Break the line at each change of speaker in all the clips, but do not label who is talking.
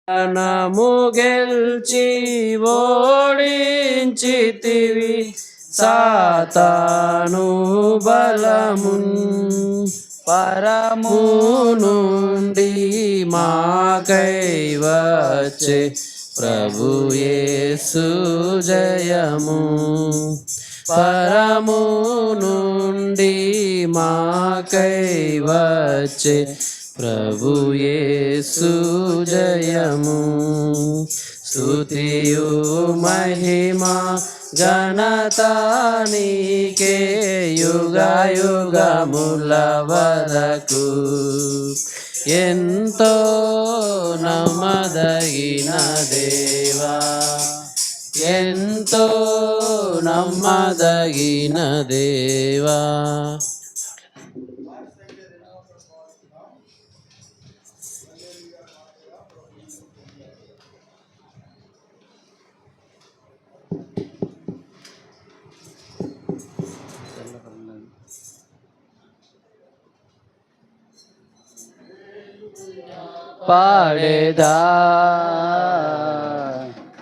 మనము గెల్చి ఓడించితివి సాతాను బలమున్ పరము నుండి మాకై వచ్చే ప్రభు యేసు జయము పరము నుండి మాకై వచ్చే ప్రభు యేసు జయము స్తుతియు మహిమా ఘనత నీకే యుగయుగముల వరకు ఎంతో నమ్మదగిన దేవా ఎంతో నమ్మదగిన దేవా. పాడేదా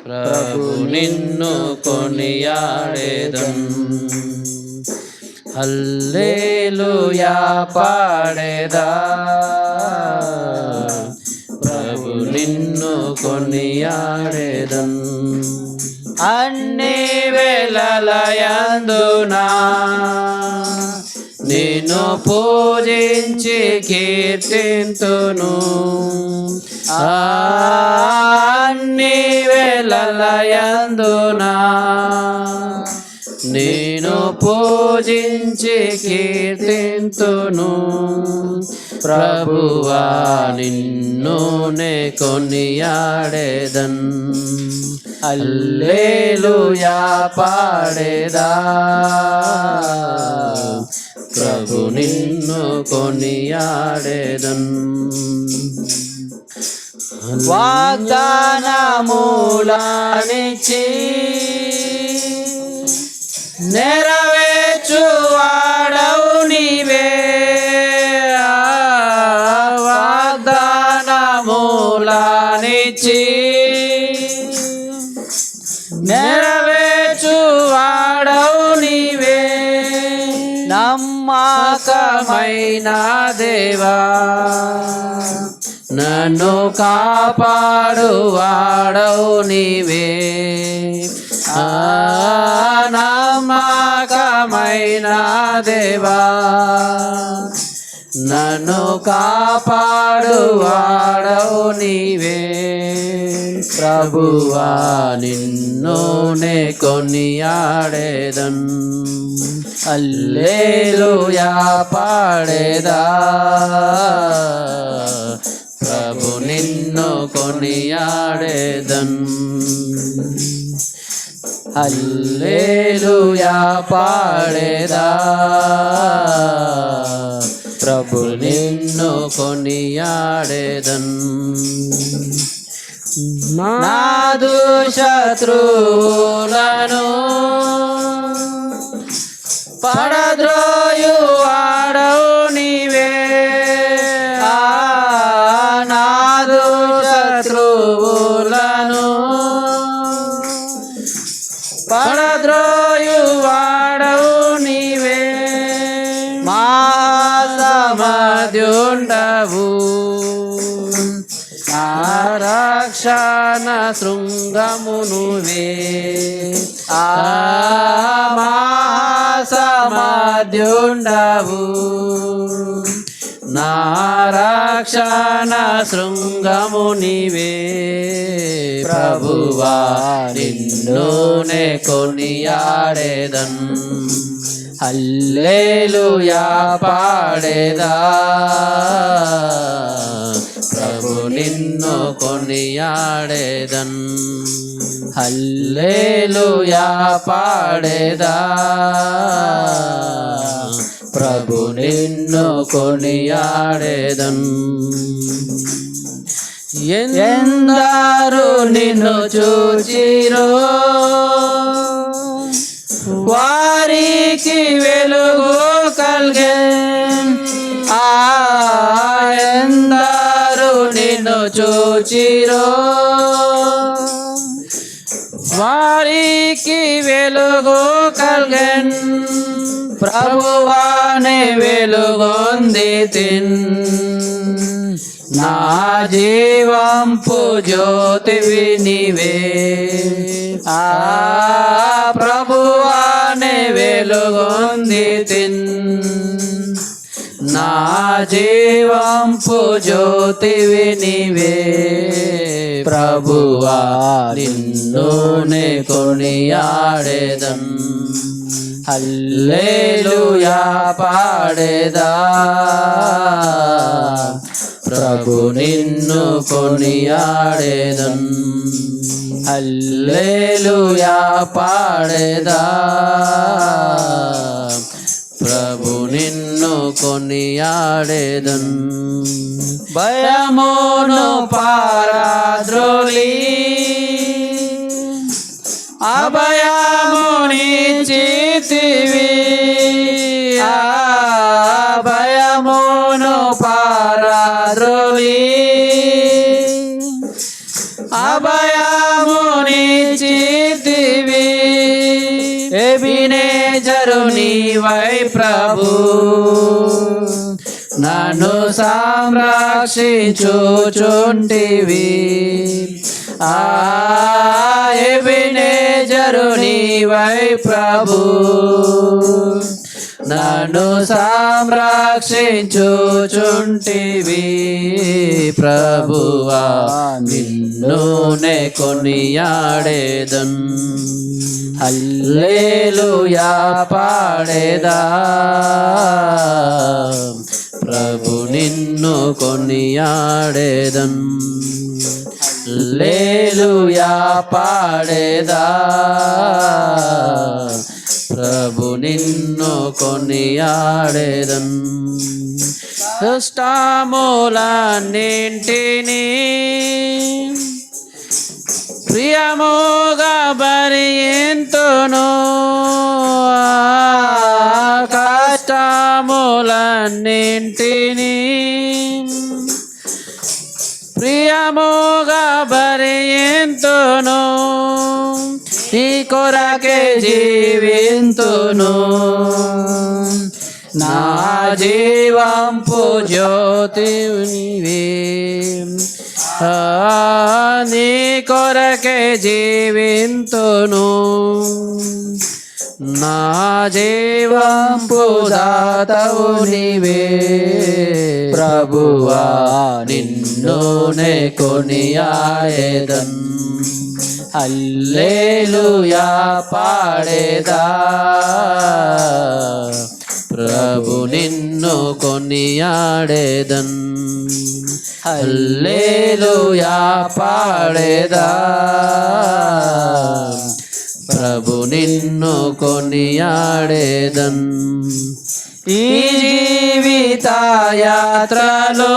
ప్రభు నిన్ను కొనియాడేదం హల్లెలూయా పాడేదా ప్రభు నిన్ను కొనియాడేదం అన్ని వేళలయందునా నిన్ను పూజించి కీర్తింతును అన్ని వేళలయందునా నిన్ను పూజించి కీర్తింతును ప్రభువా నిన్ను నే కొనియాడేదన్ హల్లెలూయా పాడేదా ప్రభు నిన్ను కొనియాడేదన్ వాగ్దానములనిచ్చి నెరవేర్చువాడవు నీవే వాగ్దానములనిచ్చి నెరవేర్చువాడవు నీవే నమ్మకమైన దేవా నన్ను కాపాడువాడవు నీవే నమ్మకమైన దేవా నన్ను కాపాడువాడవు నీవే ప్రభువా నిన్ను నే కొనియాడేదన్ హల్లెలూయా పాడేదా ప్రభు నిన్ను కొనియాడేదన్ హల్లెలూయా పాడేదా ప్రభు నిన్ను కొనియాడేదన్ నాదు శత్రువులను పడద్రోయువాడవు నీవే నాదు శత్రువులను పడద్రోయువాడవు నీవే మహాసమధ్యుండవు రక్షణ శృంగము నువ్వే మహాసమధ్యుండవు నా రక్షణ శృంగము నీవే ప్రభువా నిన్ను నే కొనియాడేదన్ హల్లెలూయా పాడేదా ప్రభు నిన్ను కొనియాడేదన్ హల్లెలూయా పాడేదా ప్రభు నిన్ను కొనియాడేదన్ ఎందరు నిన్ను చూచిరో వారికి వెలుగు కల్గే ఎందరు నిన్ను చూచిరో వారికి వెలుగు కల్గెన్ ప్రభువానే వెలుగొంది తిన్ నా జీవంపు జ్యోతివి నీవే ఆ ప్రభువానే వెలుగొంది తిన్ నా జీవంపు జ్యోతివి నీవే ప్రభువా నిన్నునే కొనియాడేదన్ హల్లెలూయా పాడేదా ప్రభు నిన్ను కొనియాడేదన్ హల్లెలూయా పాడేదా ప్రభు నిన్ను కొనియాడేదన్ భయమును పారద్రోలి అభయమునిచ్చితివి భయమును పారద్రోలి అభయమునిచ్చితివి ఎబినేజరు నీవై ప్రభు నన్ను సంరక్షించుచుంటివి ఎబినేజరు నీవై ప్రభు నన్ను సంరక్షించుచుంటివి ప్రభువా నిన్నునే కొనియాడేదన్ హల్లెలూయా పాడేదా ప్రభు నిన్ను కొనియాడేదన్ హల్లెలూయా పాడేదా ప్రభు నిన్ను కొనియాడేదన్ దుష్టములన్నింటినీ ప్రియముగా భరింతును కష్టములన్నింటినీ ప్రియముగా భరింతును నీ కొరకే జీవింతును నా జీవంపు జ్యోతివి నీవే నీ కొరకే జీవింతును నా జీవంపు దాతవు నీవే ప్రభువా నిన్నునే కొనియాడేదన్ హల్లెలూయా పాడేదా ప్రభు నిన్ను కొనియాడేదన్ హల్లెలూయా పాడేదా ప్రభు నిన్ను కొనియాడేదన్ ఈ జీవిత యాత్రలో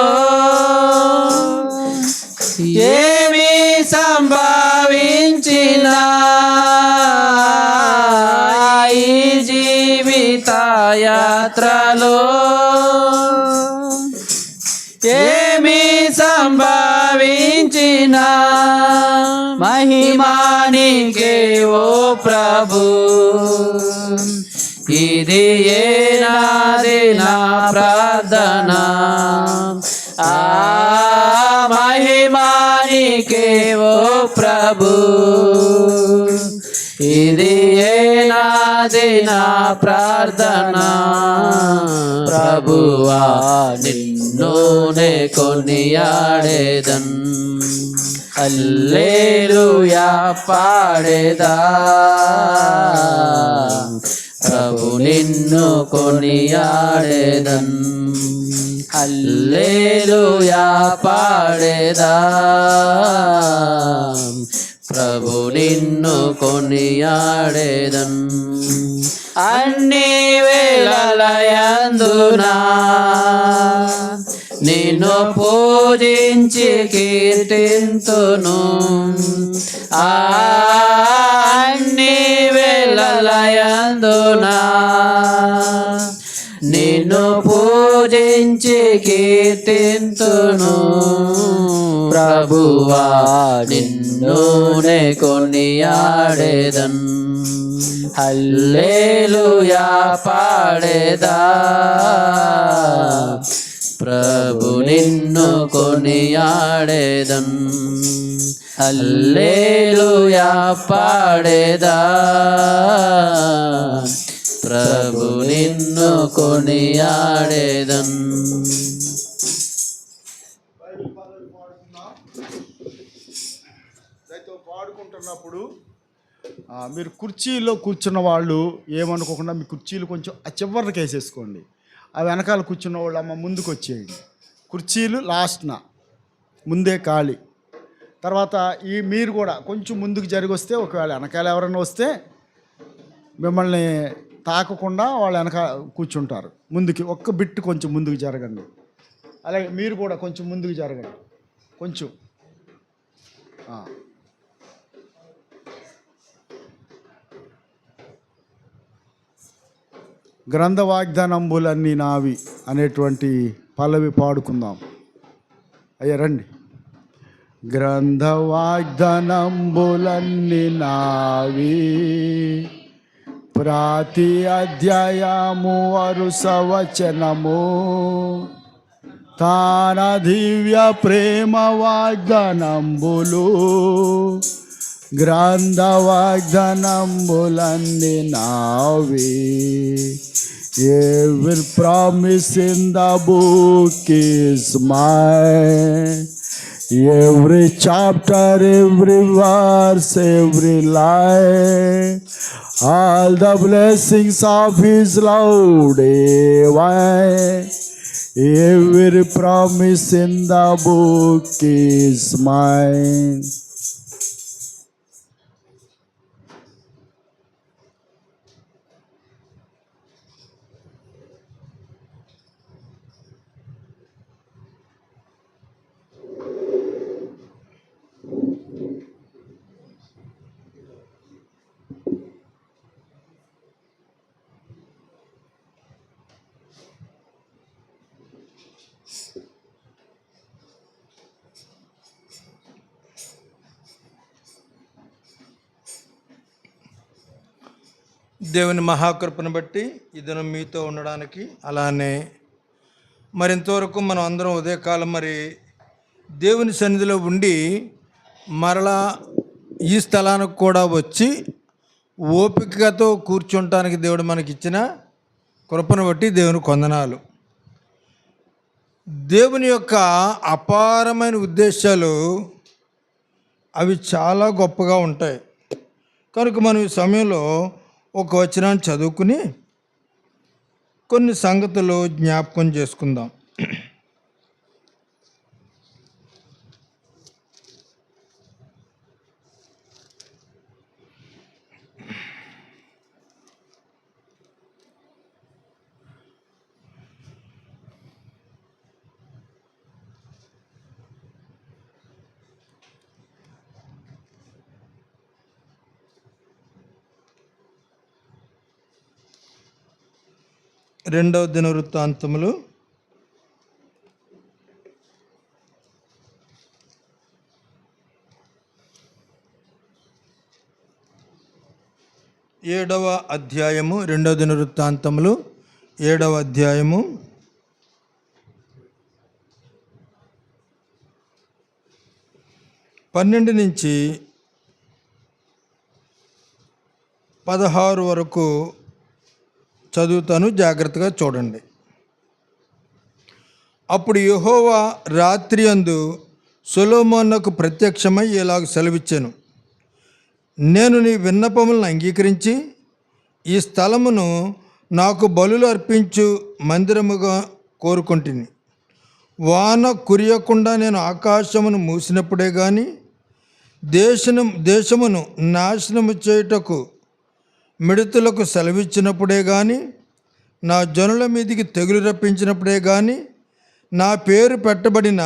ఏమి సంభవించినా ఈ జీవిత యాత్రలో ఏమి సంభవించినా మహిమానికే ఓ ప్రభు ఇది ఏనాది నా ప్రార్థన మహిమానికే ఓ ప్రభు ఇది ఏనాది నా ప్రార్థన ప్రభువా నిన్నునే కొనియాడేదన్ హల్లెలూయా పాడేదా ప్రభు నిన్ను కొనియాడేదన్ హల్లెలూయా పాడేదా ప్రభు నిన్ను కొనియాడేదన్ అన్ని వేళలయందునా నిన్ను పూజించి కీర్తింతును అన్ని వేళలయందునా నిన్ను పూజించి కీర్తింతును ప్రభువా నిన్నునే కొనియాడేదన్ హల్లెలూయా పాడేదా ప్రభు నిన్ను కొనియాడేదన్ హల్లెలూయా పాడేదా ప్రభు నిన్ను కొనియాడేదన్.
పాడుకుంటున్నప్పుడు మీరు కుర్చీలో కూర్చున్న వాళ్ళు ఏమనుకోకుండా మీ కుర్చీలు కొంచెం ఆ చివరికి వేసేసుకోండి. ఆ వెనకాల కూర్చున్న వాళ్ళు అమ్మ ముందుకు వచ్చేయండి. కుర్చీలు లాస్ట్న ముందే ఖాళీ. తర్వాత మీరు కూడా కొంచెం ముందుకు జరిగి వస్తే ఒకవేళ వెనకాల ఎవరైనా వస్తే మిమ్మల్ని తాకకుండా వాళ్ళు వెనక కూర్చుంటారు. ముందుకి ఒక్క బిట్టు కొంచెం ముందుకు జరగండి. అలాగే మీరు కూడా కొంచెం ముందుకు జరగండి. కొంచెం గ్రంథ వాగ్దానంబులన్నీ నావి అనేటువంటి పల్లవి పాడుకుందాం. అయ్యా రండి. గ్రంథ వాగ్దానంబులన్నీ నావి, ప్రతి అధ్యాయము వరుస వచనము, తాన దివ్య ప్రేమ వాగ్దానంబులు, గ్రంథ వాగ్దానంబులన్నీ నావి. Every promise in the book is mine. Every chapter, every verse, every line, all the blessings of His love divine. Every promise in the book is mine.
దేవుని మహాకృపను బట్టి ఈ దినం మీతో ఉండడానికి, అలానే మరింతవరకు మనం అందరం ఉదయకాలం దేవుని సన్నిధిలో ఉండి మరలా ఈ స్థలానికి కూడా వచ్చి ఓపికతో కూర్చుంటానికి దేవుడు మనకిచ్చిన కృపను బట్టి దేవుని వందనాలు. దేవుని యొక్క అపారమైన ఉద్దేశాలు అవి చాలా గొప్పగా ఉంటాయి. కనుక మనం ఈ సమయంలో ఒక వచనాన్ని చదువుకుని కొన్ని సంగతులు జ్ఞాపకం చేసుకుందాం. రెండవ దినవృత్తాంతములు 7వ అధ్యాయము, రెండవ దినవృత్తాంతములు 7వ అధ్యాయము 12 నుంచి 16 వరకు చదువుతాను, జాగ్రత్తగా చూడండి. అప్పుడు యెహోవా రాత్రి అందు సొలొమోనుకు ప్రత్యక్షమై ఇలాగ సెలవిచ్చాను, నేను నీ విన్నపములను అంగీకరించి ఈ స్థలమును నాకు బలులు అర్పించు మందిరముగా కోరుకుంటుని. వాన కురియకుండా నేను ఆకాశమును మూసినప్పుడే కానీ, దేశమును నాశనము చేయుటకు మిడతలకు సెలవిచ్చినప్పుడే కానీ, నా జనుల మీదికి తెగులు రప్పించినప్పుడే కానీ, నా పేరు పెట్టబడిన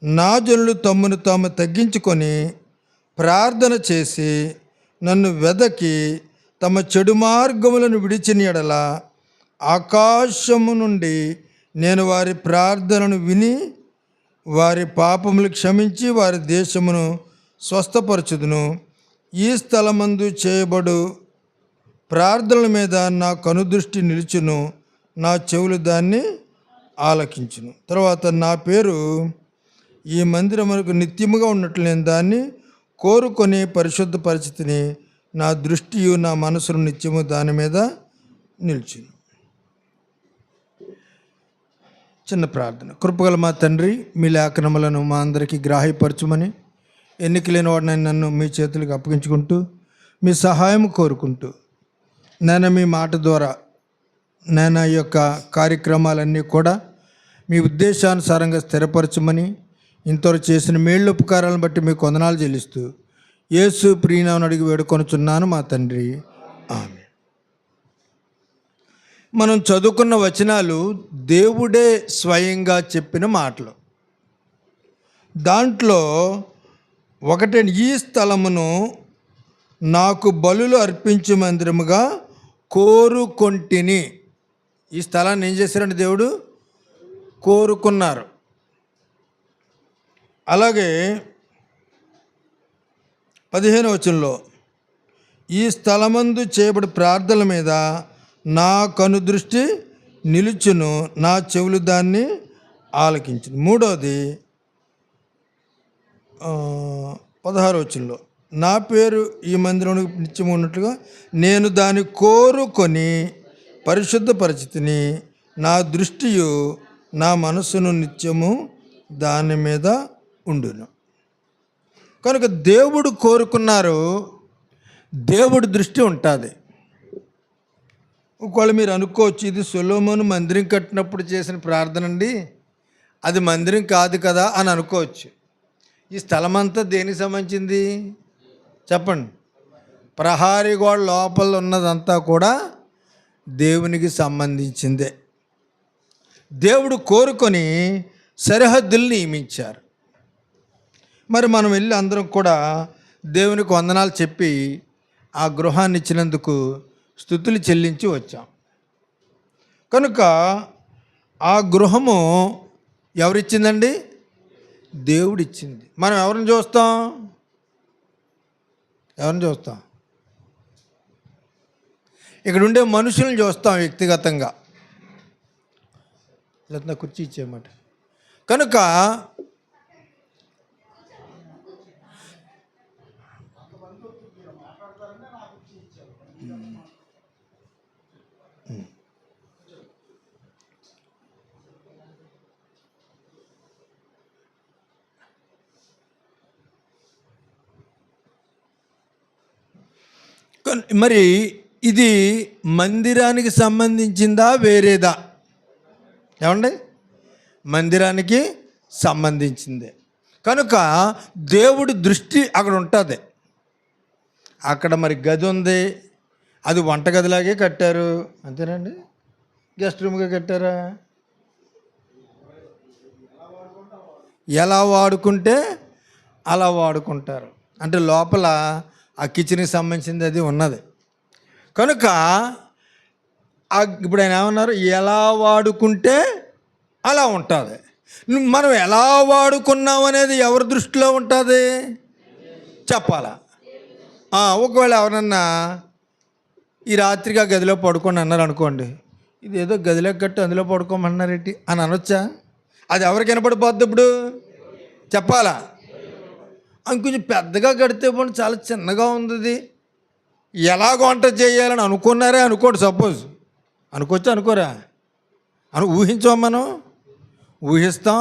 నా జనులు తమ్మును తాము తగ్గించుకొని ప్రార్థన చేసి నన్ను వెదకి తమ చెడు మార్గములను విడిచిన యెడల ఆకాశము నుండి నేను వారి ప్రార్థనను విని వారి పాపములు క్షమించి వారి దేశమును స్వస్థపరచుదును. ఈ స్థలమందు చేయబడు ప్రార్థనల మీద నా కనుదృష్టి నిలుచును, నా చెవులు దాన్ని ఆలకించును. తర్వాత నా పేరు ఈ మందిరమునకు నిత్యముగా ఉన్నట్లు నేను దాన్ని కోరుకొని పరిశుద్ధ పరిస్థితిని, నా దృష్టియు నా మనసును నిత్యము దాని మీద నిల్చును. చిన్న ప్రార్థన. కృపగల మా తండ్రి, మీ లేఖనములను మా అందరికీ గ్రాహ్యపరచుమని, ఎన్నిక లేని వాడిని నన్ను మీ చేతులకు అప్పగించుకుంటూ మీ సహాయం కోరుకుంటూ, నేను మీ మాట ద్వారా నేను ఈ యొక్క కార్యక్రమాలన్నీ కూడా మీ ఉద్దేశానుసారంగా స్థిరపరచమని, ఇంతవరకు చేసిన మేళ్ళు ఉపకారాలను బట్టి మీకు వందనాలు చెల్లిస్తూ యేసు ప్రియనామమున అడిగి వేడుకొనుచున్నాను మా తండ్రి, ఆమేన్. మనం చదువుకున్న వచనాలు దేవుడే స్వయంగా చెప్పిన మాటలు. దాంట్లో ఒకటి, ఈ స్థలమును నాకు బలులు అర్పించు మందిరముగా కోరుకొంటిని. ఈ స్థలాన్ని ఏం చేశారంటే దేవుడు కోరుకున్నారు. అలాగే 15వ వచనంలో, ఈ స్థలమందు చేయబడి ప్రార్థనల మీద నా కనుదృష్టి నిలుచును, నా చెవులు దాన్ని ఆలకించును. మూడవది 16వ వచనంలో, నా పేరు ఈ మందిరంలో నిత్యము ఉన్నట్లుగా నేను దాన్ని కోరుకొని పరిశుద్ధ పరిస్థితిని, నా దృష్టియు నా మనసును నిత్యము దాని మీద ఉండును. కనుక దేవుడు కోరుకున్నారు, దేవుడి దృష్టి ఉంటుంది. ఒకవేళ మీరు అనుకోవచ్చు, ఇది సొలొమోను మందిరం కట్టినప్పుడు చేసిన ప్రార్థన అండి, అది మందిరం కాదు కదా అని అనుకోవచ్చు. ఈ స్థలం అంతా దేనికి సంబంధించింది చెప్పండి? ప్రహారీ గోడ లోపల ఉన్నదంతా కూడా దేవునికి సంబంధించిందే. దేవుడు కోరుకొని సరిహద్దులు నియమించారు. మరి మనం వెళ్ళి అందరం కూడా దేవునికి వందనాలు చెప్పి ఆ గృహాన్ని ఇచ్చినందుకు స్తుతులు చెల్లించి వచ్చాం. కనుక ఆ గృహము ఎవరిచ్చిందండి? దేవుడిచ్చింది. మనం ఎవరిని చూస్తాం? ఎవరిని చూస్తాం? ఇక్కడ ఉండే మనుషులను చూస్తాం వ్యక్తిగతంగా. లేదా కుర్చీ ఇచ్చేయమాట. కనుక మరి ఇది మందిరానికి సంబంధించిందా వేరేదా? ఏమండి? మందిరానికి సంబంధించిందే. కనుక దేవుడి దృష్టి అక్కడ ఉంటుంది. అక్కడ మరి గది ఉంది, అది వంటగదిలాగే కట్టారు, అంతేనండి? గెస్ట్ రూమ్గా కట్టారా? ఎలా వాడుకుంటే అలా వాడుకుంటారు. అంటే లోపల ఆ కిచెన్కి సంబంధించింది అది ఉన్నది. కనుక ఇప్పుడు ఆయన ఏమన్నారు? ఎలా వాడుకుంటే అలా ఉంటుంది. మనం ఎలా వాడుకున్నాం అనేది ఎవరి దృష్టిలో ఉంటుంది చెప్పాలా? ఒకవేళ ఎవరన్నా ఈ రాత్రికి ఆ గదిలో పడుకోండి అన్నారు అనుకోండి, ఇది ఏదో గదిలో కట్టి అందులో పడుకోమన్నారేంటి అని అనొచ్చా? అది ఎవరికి వినపడిపోద్ది? ఇప్పుడు చెప్పాలా? కొంచెం పెద్దగా కడితే పోనీ, చాలా చిన్నగా ఉంది, ఎలాగ వంట చేయాలని అనుకున్నారే అనుకోండి. సపోజ్ అనుకోవచ్చు, అనుకోరా? ఊహించాం, మనం ఊహిస్తాం,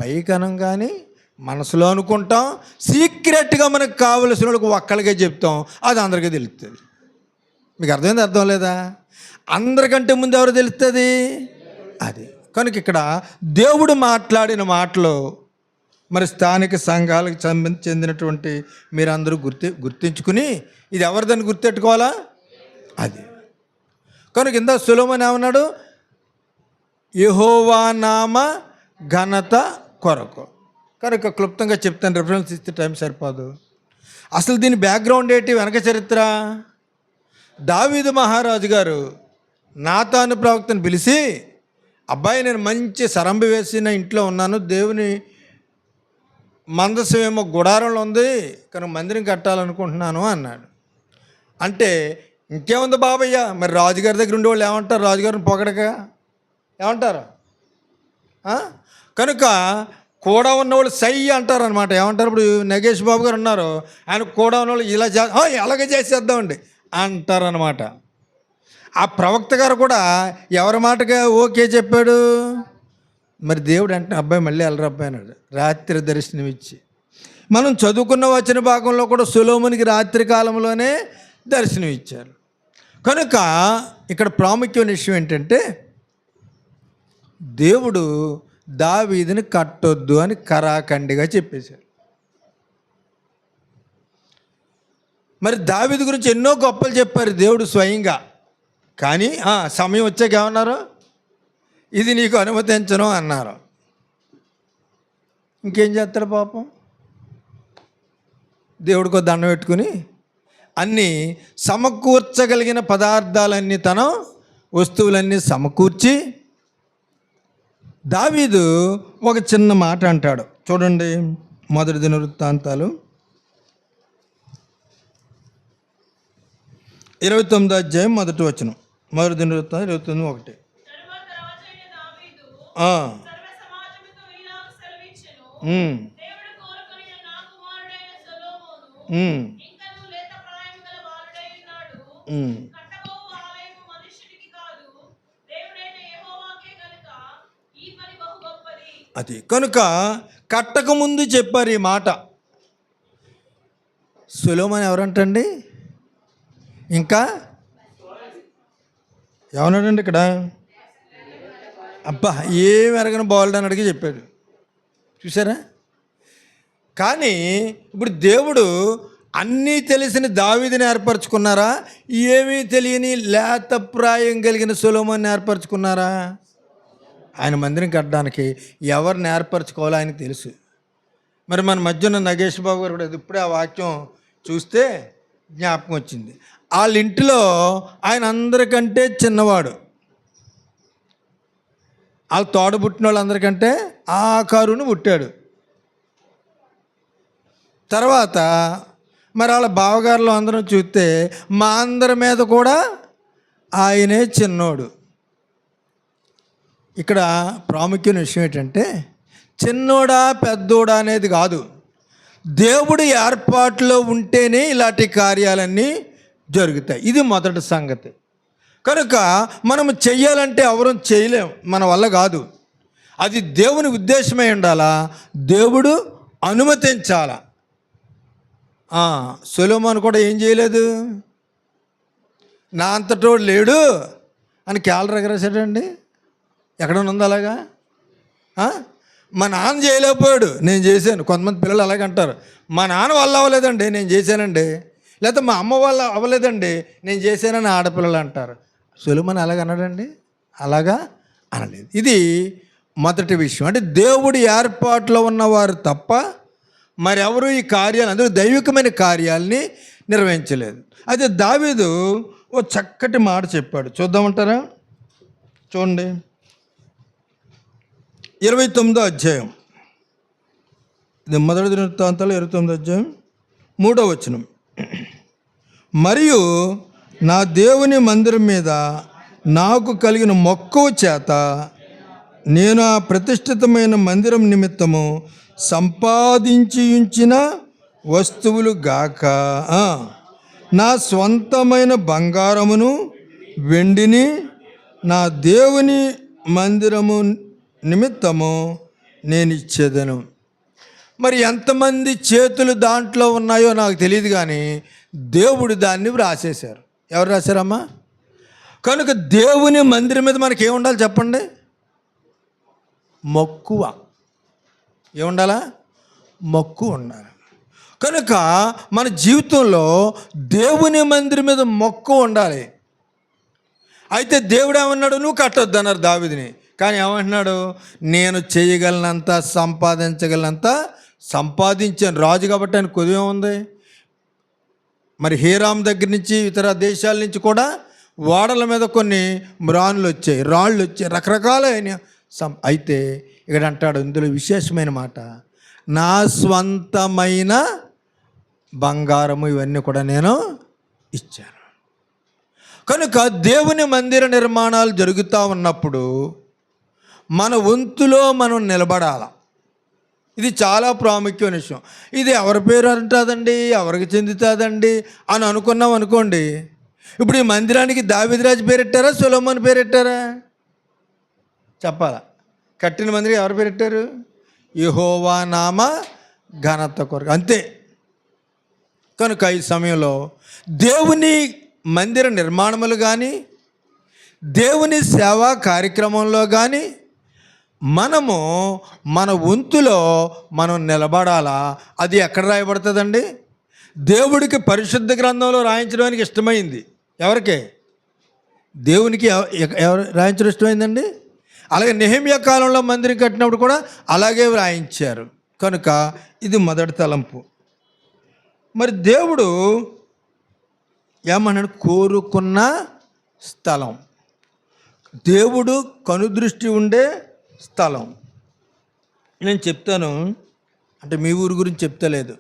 పైకనం కానీ మనసులో అనుకుంటాం, సీక్రెట్గా మనకు కావలసిన వాళ్ళకి ఒక్కళ్ళకే చెప్తాం, అది అందరికీ తెలుస్తుంది. మీకు అర్థమైంది? అర్థం లేదా? అందరికంటే ముందు ఎవరు తెలుస్తుంది? అది. కనుక ఇక్కడ దేవుడు మాట్లాడిన మాటలు మరి స్థానిక సంఘాలకు చెందినటువంటి మీరందరూ గుర్తించుకుని ఇది ఎవరిదని గుర్తెట్టుకోవాలా? అది. కనుక ఇందా సొలొమోను ఏమన్నాడు? యెహోవా నామ ఘనత కొరకు. కనుక క్లుప్తంగా చెప్తాను, రెఫరెన్స్ ఇస్తే టైం సరిపోదు. అసలు దీని బ్యాక్గ్రౌండ్ ఏంటి, వెనక చరిత్ర? దావీదు మహారాజు గారు నాతాను ప్రవక్తను పిలిచి, అబ్బాయి నేను మంచి సరంబి వేసిన ఇంట్లో ఉన్నాను, దేవుని మందసం ఏమో గుడారంలో ఉంది, కానీ మందిరం కట్టాలనుకుంటున్నాను అన్నాడు. అంటే ఇంకేముంది బాబయ్య, మరి రాజుగారి దగ్గర ఉండేవాళ్ళు ఏమంటారు? రాజుగారిని పొగడగా ఏమంటారు? కనుక కూడా ఉన్నవాళ్ళు సై అంటారు అనమాట. ఏమంటారు? ఇప్పుడు నగేష్ బాబు గారు ఉన్నారు, ఆయన కూడా ఉన్నవాళ్ళు ఇలా అలాగే చేసేద్దామండి అంటారనమాట. ఆ ప్రవక్త గారు కూడా ఎవరి మాటగా ఓకే చెప్పాడు? మరి దేవుడు అంటే అబ్బాయి మళ్ళీ వెళ్ళరు అబ్బాయి అన్నాడు, రాత్రి దర్శనం ఇచ్చి. మనం చదువుకున్న వచ్చిన భాగంలో కూడా సొలొమోనుకి రాత్రి కాలంలోనే దర్శనం ఇచ్చారు. కనుక ఇక్కడ ప్రాముఖ్యమైన విషయం ఏంటంటే, దేవుడు దావీదుని కట్టొద్దు అని కరాఖండిగా చెప్పేశారు. మరి దావీదు గురించి ఎన్నో గొప్పలు చెప్పారు దేవుడు స్వయంగా. కానీ సమయం వచ్చాక ఏమన్నారు? ఇది నీకు అనుమతించను అన్నారు. ఇంకేం చేస్తాడు పాపం? దేవుడికో దండం పెట్టుకుని అన్నీ సమకూర్చగలిగిన పదార్థాలన్నీ, తన వస్తువులన్నీ సమకూర్చి దావీదు ఒక చిన్న మాట అంటాడు. చూడండి, మొదటి దినవృత్తాంతాలు 29వ అధ్యాయం మొదటి వచనం. మొదటి దినవృత్తాంతం 29:1. అది కనుక కట్టకముందు చెప్పారు ఈ మాట. సొలొమోను ఎవరంటండి? ఇంకా ఏమన్నాడండి ఇక్కడ? అబ్బా ఏం ఎరగని బాలుడు అని అడిగి చెప్పాడు. చూసారా? కానీ ఇప్పుడు దేవుడు అన్నీ తెలిసిన దావీదుని ఏర్పరచుకున్నారా? ఏమీ తెలియని లేతప్రాయం కలిగిన సొలొమోనుని ఏర్పరచుకున్నారా? ఆయన మందిరం కట్టడానికి ఎవరిని ఏర్పరచుకోవాలో ఆయనకు తెలుసు. మరి మన మధ్య ఉన్న నగేష్ బాబు గారు కూడా ఇప్పుడే ఆ వాక్యం చూస్తే జ్ఞాపకం వచ్చింది. వాళ్ళ ఇంటిలో ఆయన అందరికంటే చిన్నవాడు. వాళ్ళ తోడ పుట్టిన వాళ్ళందరికంటే ఆకారుని పుట్టాడు. తర్వాత మరి వాళ్ళ బావగారులు అందరం చూస్తే మా అందరి మీద కూడా ఆయనే చిన్నోడు. ఇక్కడ ప్రాముఖ్యమైన విషయం ఏంటంటే, చిన్నోడా పెద్దోడా అనేది కాదు, దేవుడి ఏర్పాటులో ఉంటేనే ఇలాంటి కార్యాలన్నీ జరుగుతాయి. ఇది మొదటి సంగతి. కనుక మనం చెయ్యాలంటే ఎవరూ చేయలేం, మన వల్ల కాదు. అది దేవుని ఉద్దేశమై ఉండాలా, దేవుడు అనుమతించాలా. సొలొమోను కూడా ఏం చేయలేదు, నా అంతటోడు లేడు అని క్యాలర్ ఎగరేసాడండి. ఎక్కడన్నా ఉంది అలాగా? మా నాన్న చేయలేకపోయాడు, నేను చేశాను. కొంతమంది పిల్లలు అలాగే అంటారు, మా నాన్న వల్ల అవ్వలేదండి, నేను చేశానండి. లేకపోతే మా అమ్మ వల్ల అవ్వలేదండి, నేను చేశానని ఆడపిల్లలు అంటారు. సొలొమోను అలాగ అన్నాడండి? అలాగా అనలేదు. ఇది మొదటి విషయం. అంటే దేవుడి ఏర్పాట్లో ఉన్నవారు తప్ప మరెవరు ఈ కార్యాలు, అందరూ దైవికమైన కార్యాలని నిర్వహించలేదు. అయితే దావీదు ఓ చక్కటి మాట చెప్పాడు, చూద్దామంటారా? చూడండి, 29వ అధ్యాయం, ఇది మొదటి దినవృత్తాంతాలు 29వ అధ్యాయం 3వ వచనం. మరియు నా దేవుని మందిరం మీద నాకు కలిగిన మక్కువ చేత నేను ఆ ప్రతిష్ఠితమైన మందిరం నిమిత్తము సంపాదించి ఉంచిన వస్తువులు గాక నా స్వంతమైన బంగారమును వెండిని నా దేవుని మందిరము నిమిత్తము నేను ఇచ్చేదను. మరి ఎంతమంది చేతులు దాంట్లో ఉన్నాయో నాకు తెలియదు, కానీ దేవుడు దాన్ని రాసేశారు. ఎవరు రాశారమ్మా? కనుక దేవుని మందిరం మీద మనకి ఏముండాలి చెప్పండి? మక్కువ. ఏముండాలా? మక్కువ ఉండాలి. కనుక మన జీవితంలో దేవుని మందిరం మీద మక్కువ ఉండాలి. అయితే దేవుడు ఏమన్నాడు? నువ్వు కట్టొద్దు అన్నారు దావీదుని. కానీ ఏమంటున్నాడు? నేను చేయగలనంత, సంపాదించగలనంత సంపాదించాను. రాజు కాబట్టి ఆయన కొద్దిగా ఉంది. మరి హీరామ్ దగ్గర నుంచి ఇతర దేశాల నుంచి కూడా ఓడల మీద కొన్ని మ్రాన్లు వచ్చాయి, రాళ్ళు వచ్చాయి, రకరకాలైన అయితే ఇక్కడ అంటాడు, ఇందులో విశేషమైన మాట, నా స్వంతమైన బంగారము ఇవన్నీ కూడా నేను ఇచ్చాను. కనుక దేవుని మందిర నిర్మాణాలు జరుగుతూ ఉన్నప్పుడు మన వంతులో మనం నిలబడాల. ఇది చాలా ప్రాముఖ్యమైన విషయం. ఇది ఎవరి పేరు అంటుందండి, ఎవరికి చెందుతుందండి అని అనుకున్నాం అనుకోండి. ఇప్పుడు ఈ మందిరానికి దావీదురాజు పేరెట్టారా, సొలొమోను పేరెట్టారా? చెప్పాలా? కట్టిన మందిరం ఎవరు పేరెట్టారు? యెహోవా నామ ఘనత కొరకు, అంతే. కనుక ఈ సమయంలో దేవుని మందిర నిర్మాణములు కానీ, దేవుని సేవా కార్యక్రమంలో కానీ మనము మన వంతులో మనం నిలబడాలా. అది ఎక్కడ రాయబడుతుందండి? దేవుడికి పరిశుద్ధ గ్రంథంలో రాయించడానికి ఇష్టమైంది ఎవరికి? దేవునికి ఎవరు రాయించడం ఇష్టమైందండి? అలాగే నెహెమ్యా కాలంలో మందిరం కట్టినప్పుడు కూడా అలాగే రాయించారు. కనుక ఇది మొదటి తలంపు. మరి దేవుడు ఏమన్నాడు? కోరుకున్న స్థలం, దేవుడు కనుదృష్టి ఉండే స్థలం. నేను చెప్తాను, అంటే మీ ఊరి గురించి చెప్తలేదు.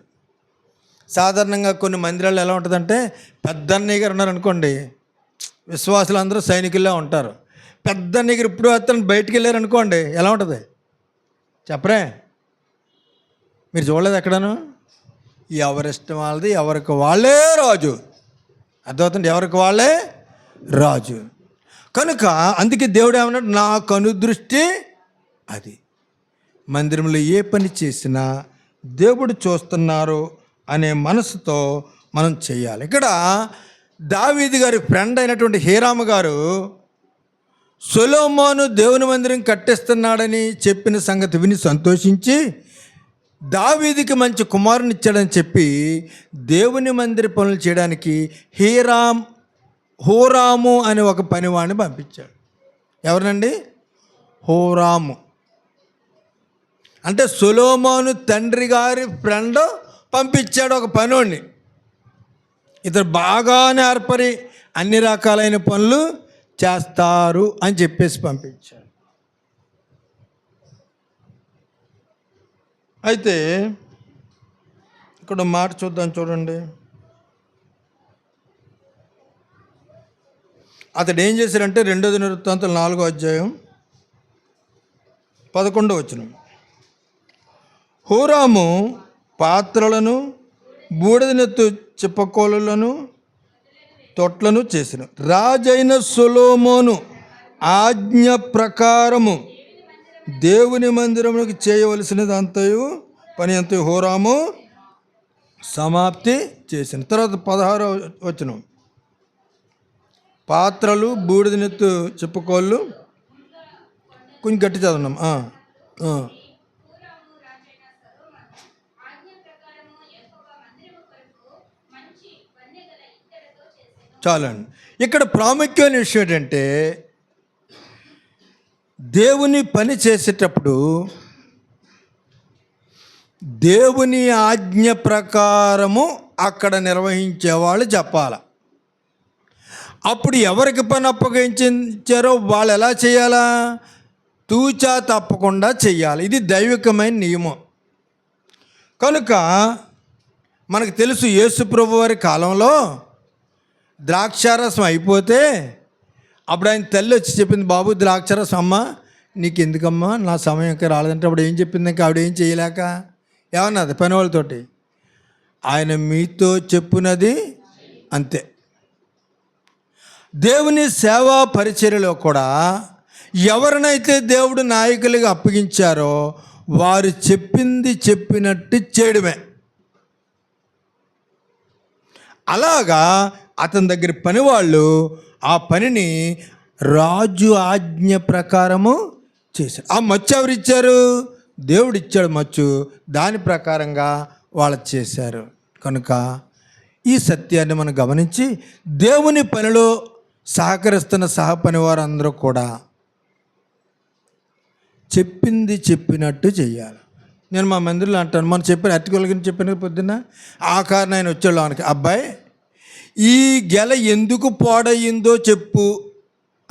సాధారణంగా కొన్ని మందిరాలు ఎలా ఉంటుందంటే, పెద్దన్నయ్య గారు ఉన్నారనుకోండి, విశ్వాసులు అందరూ సైనికుల్లా ఉంటారు. పెద్దన్నయ్య గారు ఇప్పుడు అతను బయటికి వెళ్ళారు అనుకోండి, ఎలా ఉంటుంది చెప్పరే? మీరు చూడలేదు ఎక్కడను? ఎవరిష్టం వాళ్ళది, ఎవరికి వాళ్ళే రాజు. అర్థమవుతుంది? ఎవరికి వాళ్ళే రాజు. కనుక అందుకే దేవుడు ఏమన్నాడు? నా కనుదృష్టి అది. మందిరంలో ఏ పని చేసినా దేవుడు చూస్తున్నారు అనే మనసుతో మనం చేయాలి. ఇక్కడ దావీదు గారి ఫ్రెండ్ అయినటువంటి హీరాము గారు సొలొమోను దేవుని మందిరం కట్టిస్తున్నాడని చెప్పిన సంగతి విని సంతోషించి దావీదుకి మంచి కుమారుని ఇచ్చాడని చెప్పి దేవుని మందిర పనులు చేయడానికి హోరాము అనే ఒక పనివాడిని పంపించాడు. ఎవరినండి? హోరాము. అంటే సొలొమోను తండ్రి గారి ఫ్రెండ్ పంపించాడు ఒక పనివాడిని. ఇతను బాగా నేర్పరి, అన్ని రకాలైన పనులు చేస్తారు అని చెప్పేసి పంపించాడు. అయితే ఇక్కడ మాట చూద్దాం, చూడండి. అతడు ఏం చేశాడంటే 2వ దినవృత్తాంతం 4వ అధ్యాయం 11వ వచనం. హోరాము పాత్రలను, బూడిదనెత్తు చిప్పకోలులను, తొట్లను చేసిన రాజైన సొలొమోను ఆజ్ఞ ప్రకారము దేవుని మందిరమునికి చేయవలసినదంతయు పని అంతయు హోరాము సమాప్తి చేసిన. తర్వాత 16వ వచనం. పాత్రలు, బూడిదనెత్తు చెప్పుకోళ్ళు, కొంచెం గట్టి చదువున్నాం. చాలండి. ఇక్కడ ప్రాముఖ్యమైన విషయం ఏంటంటే, దేవుని పని చేసేటప్పుడు దేవుని ఆజ్ఞ ప్రకారము అక్కడ నిర్వహించేవాళ్ళు చెప్పాలి. అప్పుడు ఎవరికి పని అప్పగించారో వాళ్ళు ఎలా చేయాలా? తూచా తప్పకుండా చెయ్యాలి. ఇది దైవికమైన నియమం. కనుక మనకు తెలుసు, యేసు ప్రభు వారి కాలంలో ద్రాక్షారసం అయిపోతే అప్పుడు ఆయన తల్లి వచ్చి చెప్పింది, బాబు ద్రాక్షారసం అమ్మ నీకు ఎందుకమ్మా, నా సమయం ఇంకా రాలేదంటే అప్పుడు ఏం చెప్పింది? ఇంకా ఆవిడ ఏం చేయలేక ఏమన్నది పని వాళ్ళతోటి, ఆయన మీతో చెప్పునది అంతే. దేవుని సేవా పరిచర్యలో కూడా ఎవరినైతే దేవుడు నాయకులుగా అప్పగించారో వారు చెప్పింది చెప్పినట్టు చేయడమే. అలాగా అతని దగ్గర పని వాళ్ళు ఆ పనిని రాజు ఆజ్ఞ ప్రకారము చేశారు. ఆ మచ్చు ఎవరు ఇచ్చారు? దేవుడు ఇచ్చాడు మచ్చు. దాని ప్రకారంగా వాళ్ళు చేశారు. కనుక ఈ సత్యాన్ని మనం గమనించి దేవుని పనిలో సహకరిస్తున్న సహపని వారందరూ కూడా చెప్పింది చెప్పినట్టు చెయ్యాలి. నేను మా మందిరంలో అంటాను, మనం చెప్పిన అరటికల గురించి చెప్పిన పొద్దున్న ఆ కారణం ఆయన వచ్చాడు ఆయనకి, అబ్బాయి ఈ గెల ఎందుకు పాడయిందో చెప్పు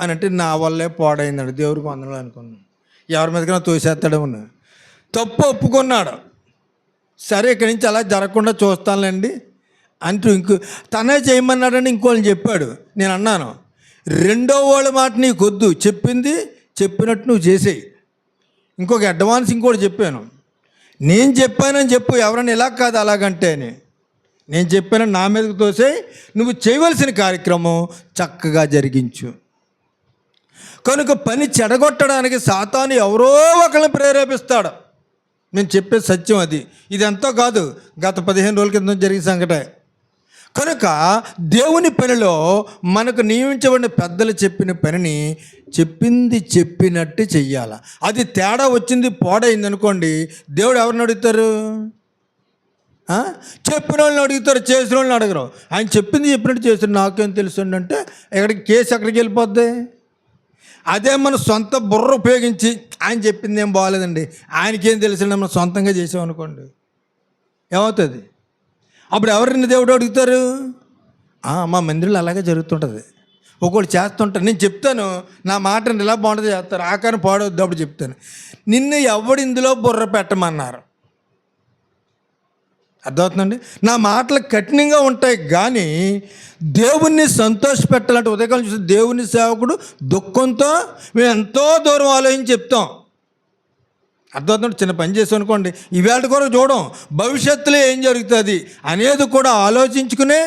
అని అంటే, నా వల్లే పాడైందండి, దేవుడికి వందనాలు అనుకున్నాను. ఎవరి మీదకైనా తోసేస్తాడేమో. తప్పు ఒప్పుకున్నాడు. సరే ఇక్కడి నుంచి అలా జరగకుండా చూస్తానులేండి అంటూ తనే చేయమన్నాడని ఇంకోళ్ళని చెప్పాడు. నేను అన్నాను, రెండో వాళ్ళ మాట నీకొద్దు, చెప్పింది చెప్పినట్టు నువ్వు చేసేయి. ఇంకొక అడ్వాన్స్ ఇంకోటి చెప్పాను, నేను చెప్పానని చెప్పు, ఎవరైనా ఇలా కాదు అలాగంటే అని. నేను చెప్పానని నా మీదకు తోసే, నువ్వు చేయవలసిన కార్యక్రమం చక్కగా జరిగించు. కనుక పని చెడగొట్టడానికి సాతాను ఎవరో ఒకరిని ప్రేరేపిస్తాడు. నేను చెప్పే సత్యం అది. ఇది ఎంతో కాదు, గత 15 రోజుల క్రితం జరిగిన సంఘటన. కనుక దేవుని పనిలో మనకు నియమించబడిన పెద్దలు చెప్పిన పనిని చెప్పింది చెప్పినట్టు చెయ్యాలి. అది తేడా వచ్చింది, పాడైంది అనుకోండి, దేవుడు ఎవరిని అడుగుతారు? చెప్పిన వాళ్ళని అడుగుతారు, చేసిన వాళ్ళని అడగరు. ఆయన చెప్పింది చెప్పినట్టు చేస్తారు. నాకేం తెలుసు అంటే కేసు ఎక్కడికి వెళ్ళిపోద్ది? అదే మన సొంత బుర్ర ఉపయోగించి ఆయన చెప్పింది ఏం బాగాలేదండి, ఆయనకేం తెలుసు, మనం సొంతంగా చేసామనుకోండి, ఏమవుతుంది? అప్పుడు ఎవరిని దేవుడు అడుగుతారు? మా మందిరంలో అలాగే జరుగుతుంటుంది. ఒకళ్ళు చేస్తుంటారు, నేను చెప్తాను, నా మాటను ఇలా బాగుంటుంది చేస్తారు, ఆకారం పాడవద్దు. అప్పుడు చెప్తాను, నిన్ను ఎవడు ఇందులో బుర్ర పెట్టమన్నారు? అర్థమవుతుందండి? నా మాటలు కఠినంగా ఉంటాయి, కానీ దేవుణ్ణి సంతోషపెట్టాలంటే ఉదయకాలం చూసి దేవుని సేవకుడు దుఃఖంతో మేము ఎంతో దూరం ఆలోచించి చెప్తాం. అర్థమవుతుంది? చిన్న పని చేసాం అనుకోండి, ఈవేళ కూడా చూడం, భవిష్యత్తులో ఏం జరుగుతుంది అనేది కూడా ఆలోచించుకునే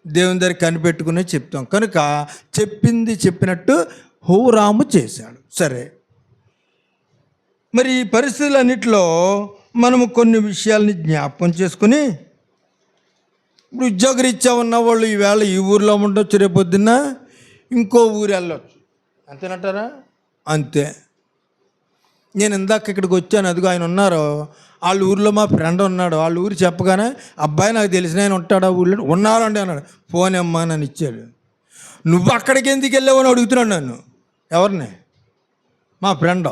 దేవుని దగ్గర కనిపెట్టుకునే చెప్తాం. కనుక చెప్పింది చెప్పినట్టు హోరాము చేశాడు. సరే, మరి ఈ పరిస్థితులన్నింటిలో మనము కొన్ని విషయాల్ని జ్ఞాపకం చేసుకుని, ఇప్పుడు ఉద్యోగరీత్యా ఉన్నవాళ్ళు ఈవేళ ఈ ఊరిలో ఉండొచ్చు, రేపు పొద్దున్న ఇంకో ఊరు వెళ్ళొచ్చు. అంతేనంటారా? అంతే. నేను ఇందాక ఇక్కడికి వచ్చాను, అదిగో ఆయన ఉన్నారు, వాళ్ళ ఊరిలో మా ఫ్రెండ్ ఉన్నాడు. వాళ్ళ ఊరు చెప్పగానే, అబ్బాయి నాకు తెలిసిన ఆయన ఉంటాడు ఆ ఊళ్ళో. ఉన్నారండి అన్నాడు. ఫోన్ అమ్మా నన్ను ఇచ్చాడు. నువ్వు అక్కడికి ఎందుకు వెళ్ళావు అని అడుగుతున్నాడు నన్ను. ఎవరిని? మా ఫ్రెండ్.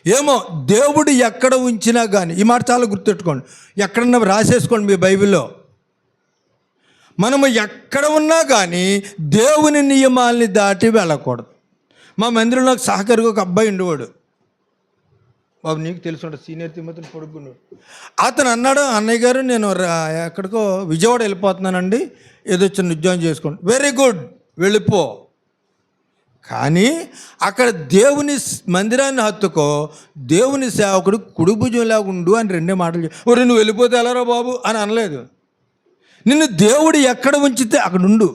ఏమో, దేవుడు ఎక్కడ ఉంచినా కానీ, ఈ మాట చాలా గుర్తుపెట్టుకోండి, ఎక్కడన్నా రాసేసుకోండి మీ బైబిల్లో, మనము ఎక్కడ ఉన్నా కానీ దేవుని నియమాల్ని దాటి వెళ్ళకూడదు. మా మందిరంలో నాకు సహకారిగా ఒక అబ్బాయి ఉండేవాడు. బాబు నీకు తెలుసుంటాడు, సీనియర్ తిమ్మతిని పొడుగున్నాడు. అతను అన్నాడు, అన్నయ్య గారు నేను ఎక్కడికో విజయవాడ వెళ్ళిపోతున్నానండి, ఏదో చిన్న ఉద్యోగం చేసుకోండి. వెరీ గుడ్, వెళ్ళిపో. కానీ అక్కడ దేవుని మందిరాన్ని హత్తుకో, దేవుని సేవకుడు కుడిభుజంలాగా ఉండు అని 2 మాటలు. ఒరే నువ్వు వెళ్ళిపోతే ఎలారా బాబు అని అనలేదు. నిన్ను దేవుడు ఎక్కడ ఉంచితే అక్కడ ఉండు.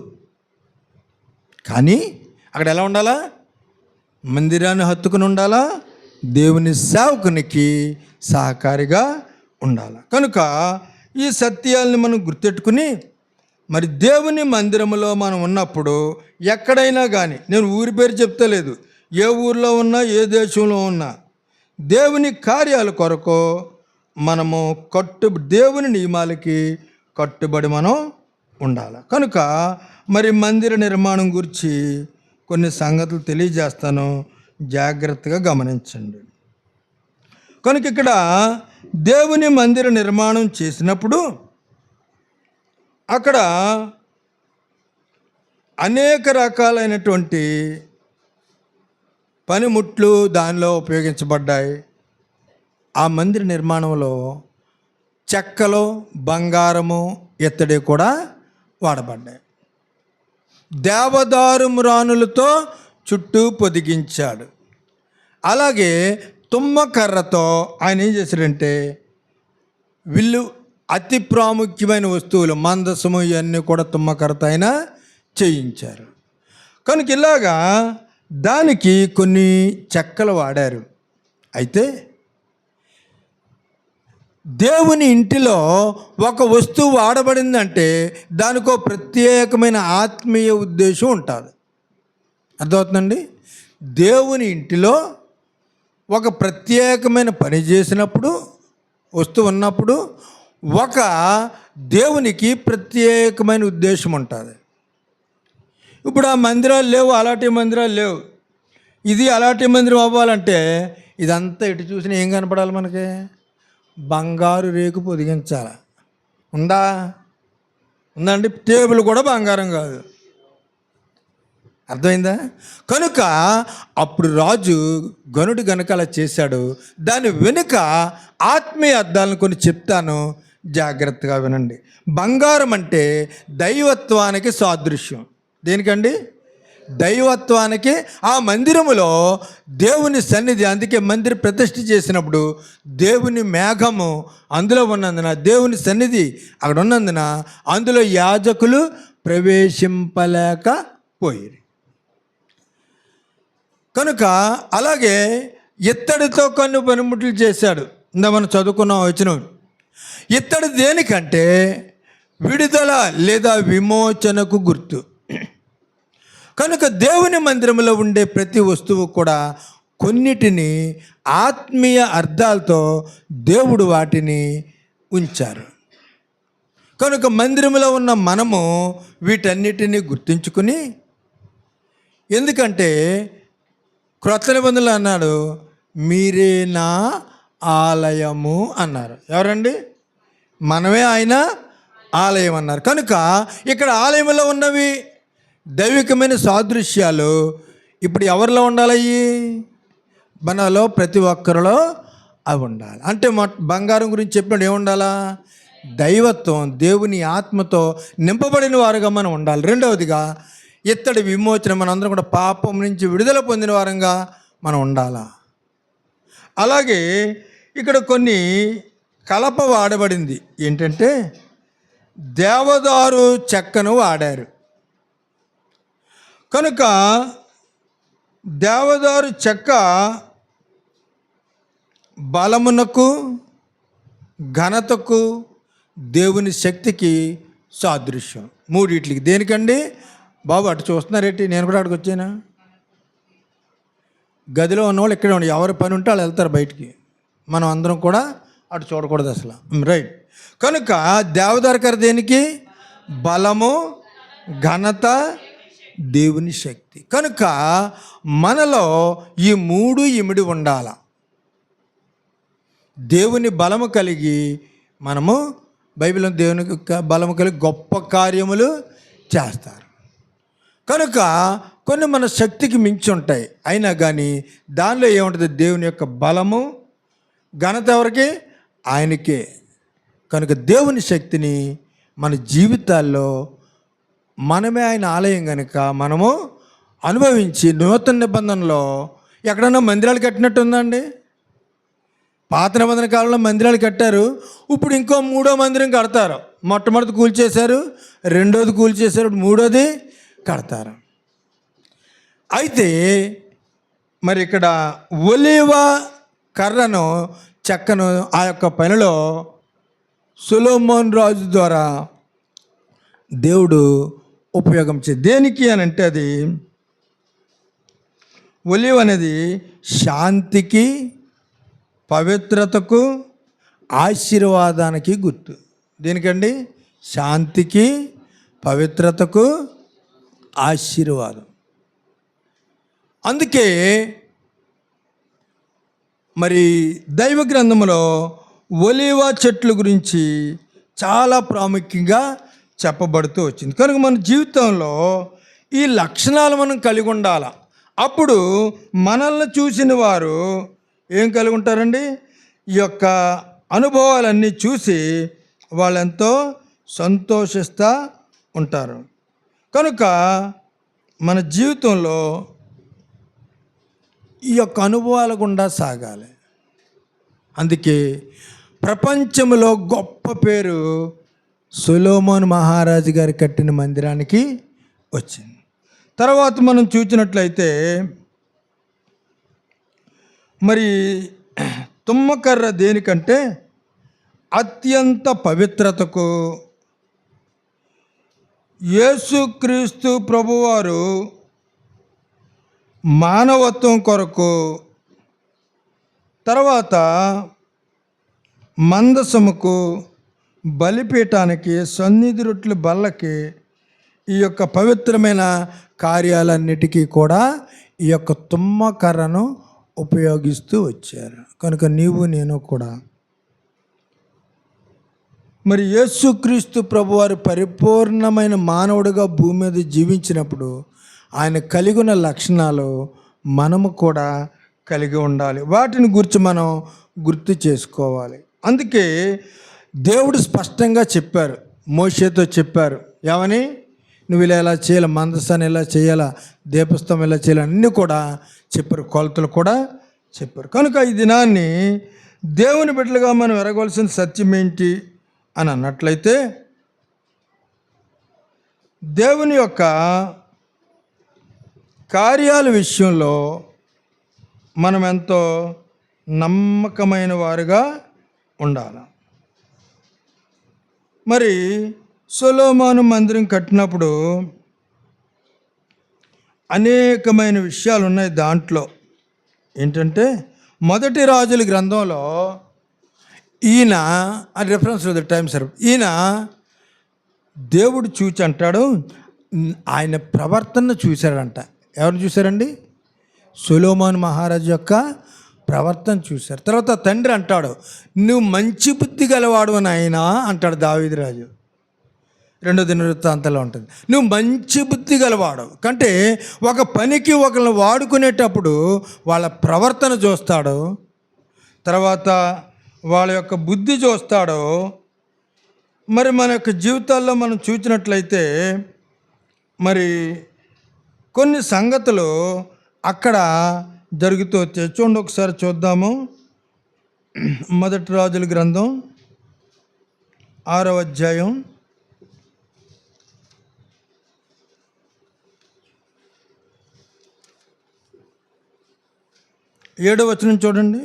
కానీ అక్కడ ఎలా ఉండాలా? మందిరాన్ని హత్తుకుని ఉండాలా, దేవుని సేవకునికి సహకారిగా ఉండాలి. కనుక ఈ సత్యాలని మనం గుర్తెట్టుకుని, మరి దేవుని మందిరంలో మనం ఉన్నప్పుడు ఎక్కడైనా కానీ, నేను ఊరి పేరు చెప్తలేదు, ఏ ఊరిలో ఉన్నా ఏ దేశంలో ఉన్నా, దేవుని కార్యాల కొరకు మనము దేవుని నియమాలకి కట్టుబడి మనం ఉండాలి. కనుక మరి మందిర నిర్మాణం గురించి కొన్ని సంగతులు తెలియజేస్తాను, జాగ్రత్తగా గమనించండి. కనుక ఇక్కడ దేవుని మందిర నిర్మాణం చేసినప్పుడు అక్కడ అనేక రకాలైనటువంటి పనిముట్లు దానిలో ఉపయోగించబడ్డాయి. ఆ మందిర నిర్మాణంలో చెక్కలు, బంగారము, ఇత్తడి కూడా వాడబడ్డాయి. దేవదారు మ్రానులతో చుట్టూ పొదిగించాడు. అలాగే తుమ్మకర్రతో ఆయన ఏం చేశాడంటే, విల్లు అతి ప్రాముఖ్యమైన వస్తువులు, మందసము, ఇవన్నీ కూడా తుమ్మకర్రతో ఆయన చేయించారు. కనుక ఇలాగా దానికి కొన్ని చెక్కలు వాడారు. అయితే దేవుని ఇంటిలో ఒక వస్తువు వాడబడిందంటే దానికో ప్రత్యేకమైన ఆత్మీయ ఉద్దేశం ఉంటుంది. అర్థమవుతుందండి? దేవుని ఇంటిలో ఒక ప్రత్యేకమైన పని చేసినప్పుడు, వస్తువు ఉన్నప్పుడు ఒక దేవునికి ప్రత్యేకమైన ఉద్దేశం ఉంటుంది. ఇప్పుడు ఆ మందిరాలు లేవు, అలాంటి మందిరాలు లేవు. ఇది అలాంటి మందిరం అవ్వాలంటే ఇదంతా ఇటు చూసినా ఏం కనపడాలి మనకి? బంగారు రేకు పొదిగించాలి. ఉందా? ఉందండి. టేబుల్ కూడా బంగారం కాదు. అర్థమైందా? కనుక అప్పుడు రాజు గనుడు గనుక అలా చేశాడు. దాని వెనుక ఆత్మీయ అర్థాలను కొన్ని చెప్తాను, జాగ్రత్తగా వినండి. బంగారం అంటే దైవత్వానికి సాదృశ్యం. దేనికండి? దైవత్వానికి. ఆ మందిరములో దేవుని సన్నిధి, అందుకే మందిర ప్రతిష్ఠ చేసినప్పుడు దేవుని మేఘము అందులో ఉన్నందున, దేవుని సన్నిధి అక్కడ ఉన్నందున అందులో యాజకులు ప్రవేశింపలేకపోయారు. కనుక అలాగే ఇత్తడితో కొన్ని పనిముట్లు చేశాడు. ఇందా మనం చదువుకున్నాం వచ్చిన ఇత్తడి దేనికంటే విడుదల లేదా విమోచనకు గుర్తు. కనుక దేవుని మందిరంలో ఉండే ప్రతి వస్తువు కూడా కొన్నిటిని ఆత్మీయ అర్థాలతో దేవుడు వాటిని ఉంచారు. కనుక మందిరంలో ఉన్న మనము వీటన్నిటిని గుర్తించుకుని, ఎందుకంటే క్రొత్త నిబంధనలు అన్నాడు, మీరే నా ఆలయము అన్నారు. ఎవరండి? మనమే ఆయన ఆలయం అన్నారు. కనుక ఇక్కడ ఆలయంలో ఉన్నవి దైవికమైన సాదృశ్యాలు ఇప్పుడు ఎవరిలో ఉండాలి? మనలో ప్రతి ఒక్కరిలో అవి ఉండాలి. అంటే బంగారం గురించి చెప్పినప్పుడు ఏముండాలా? దైవత్వం, దేవుని ఆత్మతో నింపబడిన వారుగా మనం ఉండాలి. రెండవదిగా ఇత్తడి విమోచన, మనందరం కూడా పాపం నుంచి విడుదల పొందిన వారంగా మనం ఉండాలా. అలాగే ఇక్కడ కొన్ని కలప వాడబడింది. ఏంటంటే దేవదారు చెక్కను వాడారు. కనుక దేవదారు చెక్క బలమునకు, ఘనతకు, దేవుని శక్తికి సాదృశ్యం. మూడిట్లకి. దేనికండి బాబు? అటు చూస్తున్నారేంటి? నేను కూడా అక్కడికి వచ్చానా? గదిలో ఉన్నవాళ్ళు ఇక్కడే ఉండి, ఎవరి పని ఉంటే వాళ్ళు వెళ్తారు బయటికి. మనం అందరం కూడా అటు చూడకూడదు అసలు. రైట్. కనుక దేవదారు దేనికి? బలము, ఘనత, దేవుని శక్తి. కనుక మనలో ఈ మూడు ఇమిడి ఉండాల. దేవుని బలము కలిగి మనము, బైబిల్లో దేవుని బలము కలిగి గొప్ప కార్యములు చేస్తారు. కనుక కొన్ని మన శక్తికి మించి ఉంటాయి, అయినా కానీ దానిలో ఏముంటుంది? దేవుని యొక్క బలము, ఘనత ఎవరికి? ఆయనకే. కనుక దేవుని శక్తిని మన జీవితాల్లో మనమే ఆయన ఆలయం కనుక మనము అనుభవించి, నూతన నిబంధనలో ఎక్కడన్నా మందిరాలు కట్టినట్టు ఉందండి? పాత నిబంధన కాలంలో మందిరాలు కట్టారు, ఇప్పుడు ఇంకో మూడో మందిరం కడతారు. మొట్టమొదటి కూల్చేశారు, రెండోది కూల్చేశారు, మూడోది కడతారు. అయితే మరి ఇక్కడ ఒలీవ కర్రను, చెక్కను ఆ యొక్క పనిలో సొలొమోను రాజు ద్వారా దేవుడు ఉపయోగం దేనికి అని అంటే, అది ఒలీవ అనేది శాంతికి, పవిత్రతకు, ఆశీర్వాదానికి గుర్తు. దేనికండి? శాంతికి, పవిత్రతకు, ఆశీర్వాదం. అందుకే మరి దైవ గ్రంథంలో ఒలీవ చెట్ల గురించి చాలా ప్రాముఖ్యంగా చెప్పబడుతూ వచ్చింది. కనుక మన జీవితంలో ఈ లక్షణాలు మనం కలిగి ఉండాలి. అప్పుడు మనల్ని చూసిన వారు ఏం కలిగి ఉంటారండి? ఈ యొక్క అనుభవాలన్నీ చూసి వాళ్ళెంతో సంతోషిస్తూ ఉంటారు. కనుక మన జీవితంలో ఈ యొక్క అనుభవాల గుండా సాగాలి. అందుకే ప్రపంచంలో గొప్ప పేరు సొలొమోను మహారాజు గారు కట్టిన మందిరానికి వచ్చింది. తర్వాత మనం చూసినట్లయితే మరి తుమ్మకర్ర దేనికంటే అత్యంత పవిత్రతకు, యేసుక్రీస్తు ప్రభువారు మానవత్వం కొరకు, తర్వాత మందసముకు, బలిపీఠానికి, సన్నిధి రొట్టెల బల్లకి, ఈ యొక్క పవిత్రమైన కార్యాలన్నిటికీ కూడా ఈ యొక్క తుమ్మకర్రను ఉపయోగిస్తూ వచ్చారు. కనుక నీవు నేను కూడా మరి యేసుక్రీస్తు ప్రభువారు పరిపూర్ణమైన మానవుడిగా భూమి మీద జీవించినప్పుడు ఆయన కలిగి ఉన్న లక్షణాలు మనము కూడా కలిగి ఉండాలి. వాటిని గురించి మనం గుర్తు చేసుకోవాలి. అందుకే దేవుడు స్పష్టంగా చెప్పారు, మోషేతో చెప్పారు. ఏమని? నువ్వు ఇలా చేయాలి, మందసాన్ని ఇలా చేయాలా, దీపస్తంభం ఇలా చేయాలి, అన్నీ కూడా చెప్పారు, కొలతలు కూడా చెప్పారు. కనుక ఈ దినాన్ని దేవుని బిడ్డలుగా మనం ఎరగవలసిన సత్యం ఏంటి అని అన్నట్లయితే, దేవుని యొక్క కార్యాల విషయంలో మనం ఎంతో నమ్మకమైన వారుగా ఉండాలి. మరి సొలొమోను మందిరం కట్టినప్పుడు అనేకమైన విషయాలు ఉన్నాయి. దాంట్లో ఏంటంటే, మొదటి రాజుల గ్రంథంలో ఈయన రిఫరెన్స్ టైం సార్, ఈయన దేవుడు చూచి అంటాడు, ఆయన ప్రవర్తన చూశాడంట. ఎవరు చూశారండి? సొలొమోను మహారాజు యొక్క ప్రవర్తన చూశారు. తర్వాత తండ్రి అంటాడు, నువ్వు మంచి బుద్ధి గలవాడు అని ఆయన అంటాడు. దావీదు రాజు 2 దినవృత్తాంతాల్లో ఉంటుంది, నువ్వు మంచి బుద్ధి గలవాడు. కంటే ఒక పనికి ఒకరిని వాడుకునేటప్పుడు వాళ్ళ ప్రవర్తన చూస్తాడు, తర్వాత వాళ్ళ యొక్క బుద్ధి చూస్తాడు. మరి మన యొక్క జీవితాల్లో మనం చూసినట్లయితే మరి కొన్ని సంగతులు అక్కడ జరుగుతూ వచ్చాయి. చూడండి, ఒకసారి చూద్దాము. మొదటి రాజుల గ్రంథం 6వ అధ్యాయం 7వ వచనం చూడండి.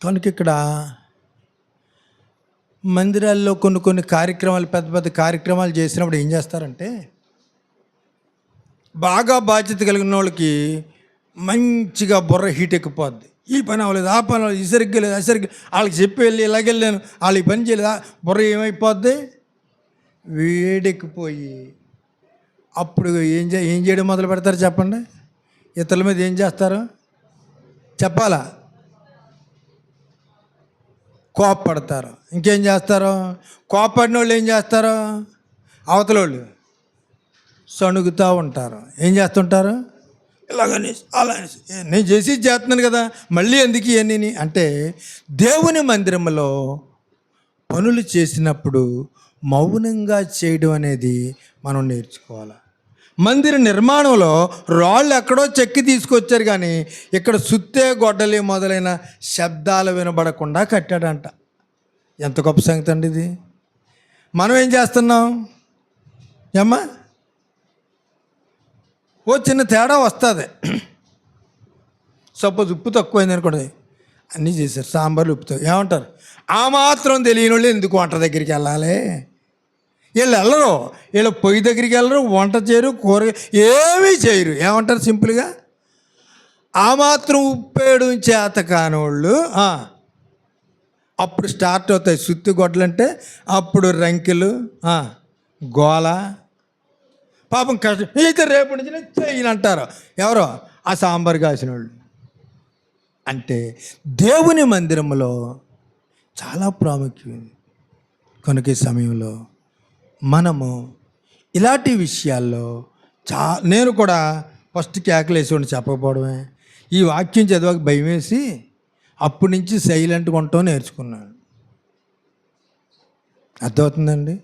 కనుక ఇక్కడ మందిరాల్లో కొన్ని కార్యక్రమాలు, పెద్ద పెద్ద కార్యక్రమాలు చేసినప్పుడు ఏం చేస్తారంటే, బాగా బాధ్యత కలిగిన వాళ్ళకి మంచిగా బుర్ర హీట్ ఎక్కిపోద్ది. ఈ పని అవ్వలేదు, ఆ పని అవ్వలేదు, సరిగ్గా లేదు, సరిగ్గా వాళ్ళకి చెప్పి వెళ్ళి ఇలాగెళ్ళాను, వాళ్ళు ఈ పని చేయలేదు, బుర్ర ఏమైపోద్ది? వేడెక్కిపోయి అప్పుడు ఏం చేయడం మొదలు పెడతారు చెప్పండి? ఇతరుల మీద ఏం చేస్తారు చెప్పాలా? కోపపడతారు. ఇంకేం చేస్తారు? కోపపడిన వాళ్ళు ఏం చేస్తారు? అవతల వాళ్ళు సణుగుతూ ఉంటారు. ఏం చేస్తుంటారు? ఇలాగని అలా నేను చేస్తున్నాను కదా, మళ్ళీ ఎందుకు ఇవన్నీ అంటే, దేవుని మందిరంలో పనులు చేసినప్పుడు మౌనంగా చేయడం అనేది మనం నేర్చుకోవాలి. మందిర నిర్మాణంలో రాళ్ళు ఎక్కడో చెక్కి తీసుకొచ్చారు, కానీ ఇక్కడ సుత్తే గొడ్డలి మొదలైన శబ్దాలు వినబడకుండా కట్టాడంట. ఎంత గొప్ప సంగతి అండి ఇది. మనం ఏం చేస్తున్నాం ఏమ్మా? ఓ చిన్న తేడా వస్తుంది. సపోజ్ ఉప్పు తక్కువైంది అనుకోండి, అన్నీ చేశారు, సాంబార్లు ఉప్పుతో ఏమంటారు? ఆ మాత్రం తెలియని వాళ్ళు ఎందుకు వంట దగ్గరికి వెళ్ళాలి? వీళ్ళు వెళ్ళరు, వీళ్ళు పొయ్యి దగ్గరికి వెళ్ళరు, వంట చేయరు, కూర ఏమీ చేయరు. ఏమంటారు సింపుల్గా? ఆ మాత్రం ఉప్పేయడం చేత కానివాళ్ళు అప్పుడు స్టార్ట్ అవుతాయి సుత్తి గొడ్డలు అంటే. అప్పుడు రంకెలు, గోల, పాపం కష్టం. అయితే రేపు నుంచి నేను చేయను అంటారు. ఎవరో? ఆ సాంబార్ కాసిన వాళ్ళు. అంటే దేవుని మందిరంలో చాలా ప్రాముఖ్యం. కనుక ఈ సమయంలో మనము ఇలాంటి విషయాల్లో నేను కూడా ఫస్ట్ కేకలేసి చెప్పకపోవడమే, ఈ వాక్యం చదివాక భయం వేసి అప్పటి నుంచి సైలెంట్గా ఉండటం నేర్చుకున్నాను. అర్థమవుతుందండి?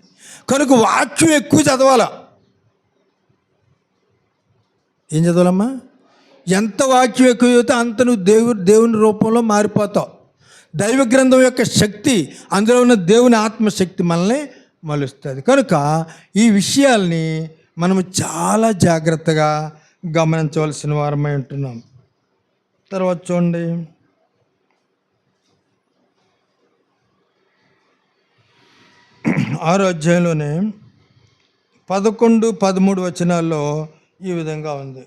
కనుక వాక్యం ఎక్కువ చదవాలా. ఏం చదవాలమ్మా? ఎంత వాక్యం ఎక్కువ చదివితే అంత నువ్వు దేవుని రూపంలో మారిపోతావు. దైవ గ్రంథం యొక్క శక్తి, అందులో ఉన్న దేవుని ఆత్మశక్తి మనల్ని మలుస్తుంది. కనుక ఈ విషయాల్ని మనము చాలా జాగ్రత్తగా గమనించవలసిన వారమై ఉంటున్నాం. తర్వాత చూడండి, 6వ అధ్యాయంలోనే 11, 13 వచనాల్లో ఈ విధంగా ఉంది.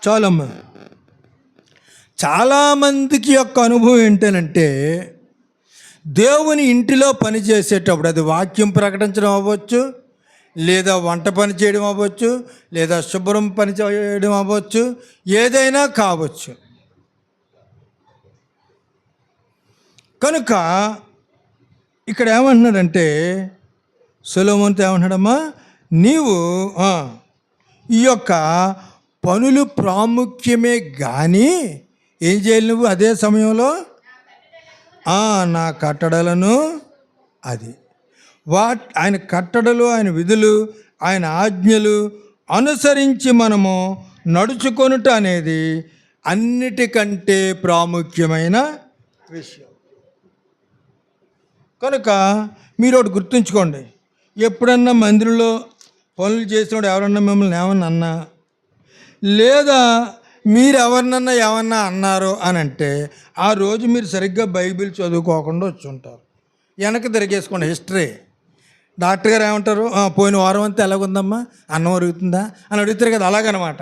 చాలమ్మా. చాలామందికి యొక్క అనుభవం ఏంటంటే దేవుని ఇంటిలో పని చేసేటప్పుడు అది వాక్యం ప్రకటించడం అవ్వచ్చు, లేదా వంట పని చేయడం అవ్వచ్చు, లేదా శుభ్రం పని చేయడం అవ్వచ్చు, ఏదైనా కావచ్చు. కనుక ఇక్కడ ఏమంటున్నాడంటే సొలొమోనుతో ఏమంటున్నాడమ్మా, నీవు ఈ యొక్క పనులు ప్రాముఖ్యమే కానీ ఏం చేయాలి నువ్వు అదే సమయంలో నా కట్టడలను అది ఆయన కట్టడలు, ఆయన విధులు, ఆయన ఆజ్ఞలు అనుసరించి మనము నడుచుకొనుట అనేది అన్నిటికంటే ప్రాముఖ్యమైన విషయం. కనుక మీరు ఒకటి గుర్తుంచుకోండి, ఎప్పుడన్నా మందిరంలో పనులు చేసినప్పుడు ఎవరన్నా మిమ్మల్ని ఏమన్నా అన్నా, లేదా మీరు ఎవరినన్నా ఏమన్నా అన్నారో అని అంటే ఆ రోజు మీరు సరిగ్గా బైబిల్ చదువుకోకుండా వచ్చి ఉంటారు. వెనక్కి తిరిగేసుకోండి హిస్టరీ. డాక్టర్ గారు ఏమంటారు, పోయిన వారం అంతా ఎలాగుందమ్మా, అన్నం అరుగుతుందా అని అడుగుతారు కదా, అలాగనమాట.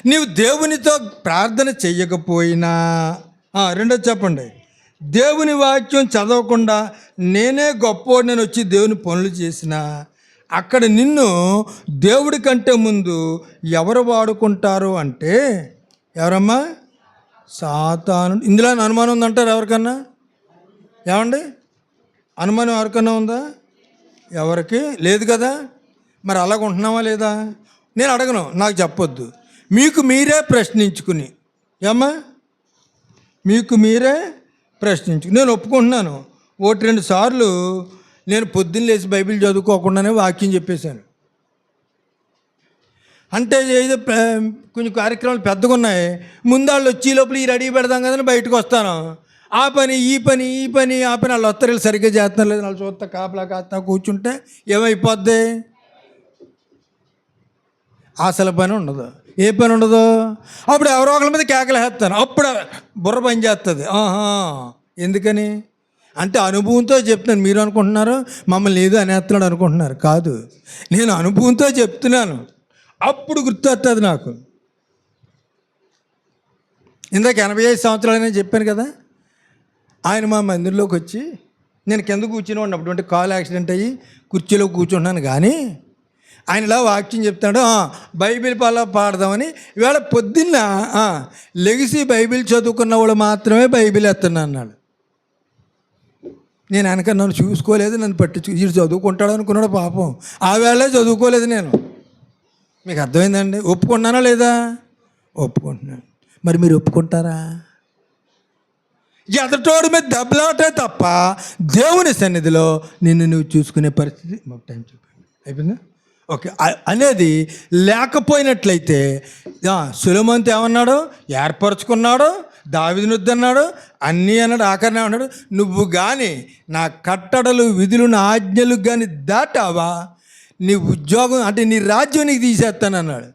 నీవు దేవునితో ప్రార్థన చెయ్యకపోయినా, రెండోది చెప్పండి, దేవుని వాక్యం చదవకుండా నేనే గొప్పోడిని వచ్చి దేవుని పనులు చేసినా అక్కడ నిన్ను దేవుడి కంటే ముందు ఎవరు వాడుకుంటారు అంటే ఎవరమ్మా? సాతాను. ఇందులో అనుమానం ఉందంటారు ఎవరికన్నా? ఏమండి, అనుమానం ఎవరికన్నా ఉందా? ఎవరికి లేదు కదా. మరి అలాగ ఉంటున్నావా లేదా? నేను అడగను, నాకు చెప్పొద్దు. మీకు మీరే ప్రశ్నించుకుని, ఏమ్మా మీకు మీరే ప్రశ్నించుకుని, నేను ఒప్పుకుంటున్నాను. 1-2 సార్లు నేను పొద్దున్న లేచి బైబిల్ చదువుకోకుండానే వాక్యం చెప్పేశాను. అంటే ఏదో కొంచెం కార్యక్రమాలు పెద్దగా ఉన్నాయి, ముందాళ్ళు వచ్చి లోపల ఈ రెడీ పెడదాం కదని బయటకు వస్తాను. ఆ పని ఈ పని వాళ్ళు వస్తారు, సరిగ్గా చేస్తున్నారు లేదు వాళ్ళు చూస్తా కాపలా కాస్తా కూర్చుంటే ఏమైపోద్ది? అసలు పని ఉండదు. ఏ పని ఉండదు. అప్పుడు ఎవరో ఒకరి మీద కేకలు వేస్తాను, అప్పుడు బుర్ర పని చేస్తుంది. ఎందుకని అంటే అనుభవంతో చెప్తున్నాను. మీరు అనుకుంటున్నారు మమ్మల్ని ఏదో అనేస్తున్నాడు అనుకుంటున్నారు. కాదు, నేను అనుభవంతో చెప్తున్నాను. అప్పుడు గుర్తొస్తుంది నాకు. ఇందాక 85 సంవత్సరాలని చెప్పాను కదా, ఆయన మా మందిరంలోకి వచ్చి నేను కింద కూర్చుని ఉన్నప్పుడు అంటే కాలు యాక్సిడెంట్ అయ్యి కుర్చీలో కూర్చుంటున్నాను, కానీ ఆయన ఇలా వాక్యం చెప్తాడు, బైబిల్ పాడదామని. ఇవాళ పొద్దున్న లెగిసి బైబిల్ చదువుకున్న వాళ్ళు మాత్రమే బైబిల్ ఎత్తున్నా అన్నాడు. నేను వెనక నన్ను చూసుకోలేదు, నన్ను వీడు చదువుకుంటాడు అనుకున్నాడు పాపం. ఆ వేళ చదువుకోలేదు నేను. మీకు అర్థమైందండి? ఒప్పుకున్నానా లేదా? ఒప్పుకుంటున్నాను. మరి మీరు ఒప్పుకుంటారా? ఎదటోడి మీద దెబ్బలాటే తప్ప దేవుని సన్నిధిలో నిన్ను నువ్వు చూసుకునే పరిస్థితి టైం చెప్పండి అయిపోయిందా? ఓకే అనేది లేకపోయినట్లయితే సొలొమోనుతో ఏమన్నాడు? ఏర్పరచుకున్నాడు, దావీదును వద్దన్నాడు, అన్నీ అన్నాడు. ఆఖరిని ఏమన్నాడు? నువ్వు కానీ నా కట్టడలు విధులు నా ఆజ్ఞలు కానీ దాటావా నీ ఉద్యోగం అంటే నీ రాజ్యం నీకు తీసేస్తానన్నాడు.